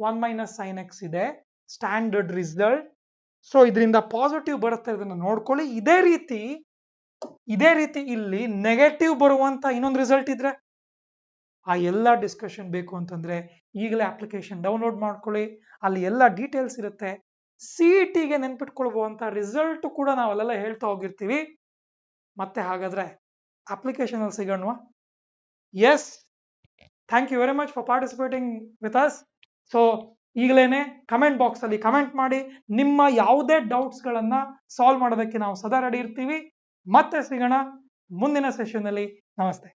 1 minus sin x ಇದೆ, ಸ್ಟ್ಯಾಂಡರ್ಡ್ ರಿಸಲ್ಟ್. ಸೊ ಇದರಿಂದ ಪಾಸಿಟಿವ್ ಬರುತ್ತೆ, ಇದನ್ನ ನೋಡ್ಕೊಳ್ಳಿ. ಇದೇ ರೀತಿ ಇಲ್ಲಿ ನೆಗೆಟಿವ್ ಬರುವಂತ ಇನ್ನೊಂದು ರಿಸಲ್ಟ್ ಇದ್ರೆ ಆ ಎಲ್ಲ ಡಿಸ್ಕಷನ್ ಬೇಕು ಅಂತಂದ್ರೆ ಈಗಲೇ ಅಪ್ಲಿಕೇಶನ್ ಡೌನ್ಲೋಡ್ ಮಾಡ್ಕೊಳ್ಳಿ, ಅಲ್ಲಿ ಎಲ್ಲ ಡೀಟೇಲ್ಸ್ ಇರುತ್ತೆ. CET ಗೆ ನೆನ್ಪಿಟ್ಕೊಳ್ಬಹುವಂತ ರಿಸಲ್ಟ್ ಕೂಡ ನಾವು ಅಲ್ಲೆಲ್ಲ ಹೇಳ್ತಾ ಹೋಗಿರ್ತೀವಿ. ಮತ್ತೆ ಹಾಗಾದ್ರೆ ಅಪ್ಲಿಕೇಶನ್ ಅಲ್ಲಿ ಸಿಗೋಣ. Yes, thank you very much for participating with us. So ಈಗಲೇನೆ ಕಮೆಂಟ್ ಬಾಕ್ಸ್ ಅಲ್ಲಿ ಕಮೆಂಟ್ ಮಾಡಿ. ನಿಮ್ಮ ಯಾವುದೇ ಡೌಟ್ಸ್ ಗಳನ್ನ ಸಾಲ್ವ್ ಮಾಡೋದಕ್ಕೆ ನಾವು ಸದಾ ರೆಡಿ ಇರ್ತೀವಿ. ಮತ್ತೆ ಸಿಗೋಣ ಮುಂದಿನ ಸೆಷನ್ ಅಲ್ಲಿ. ನಮಸ್ತೆ.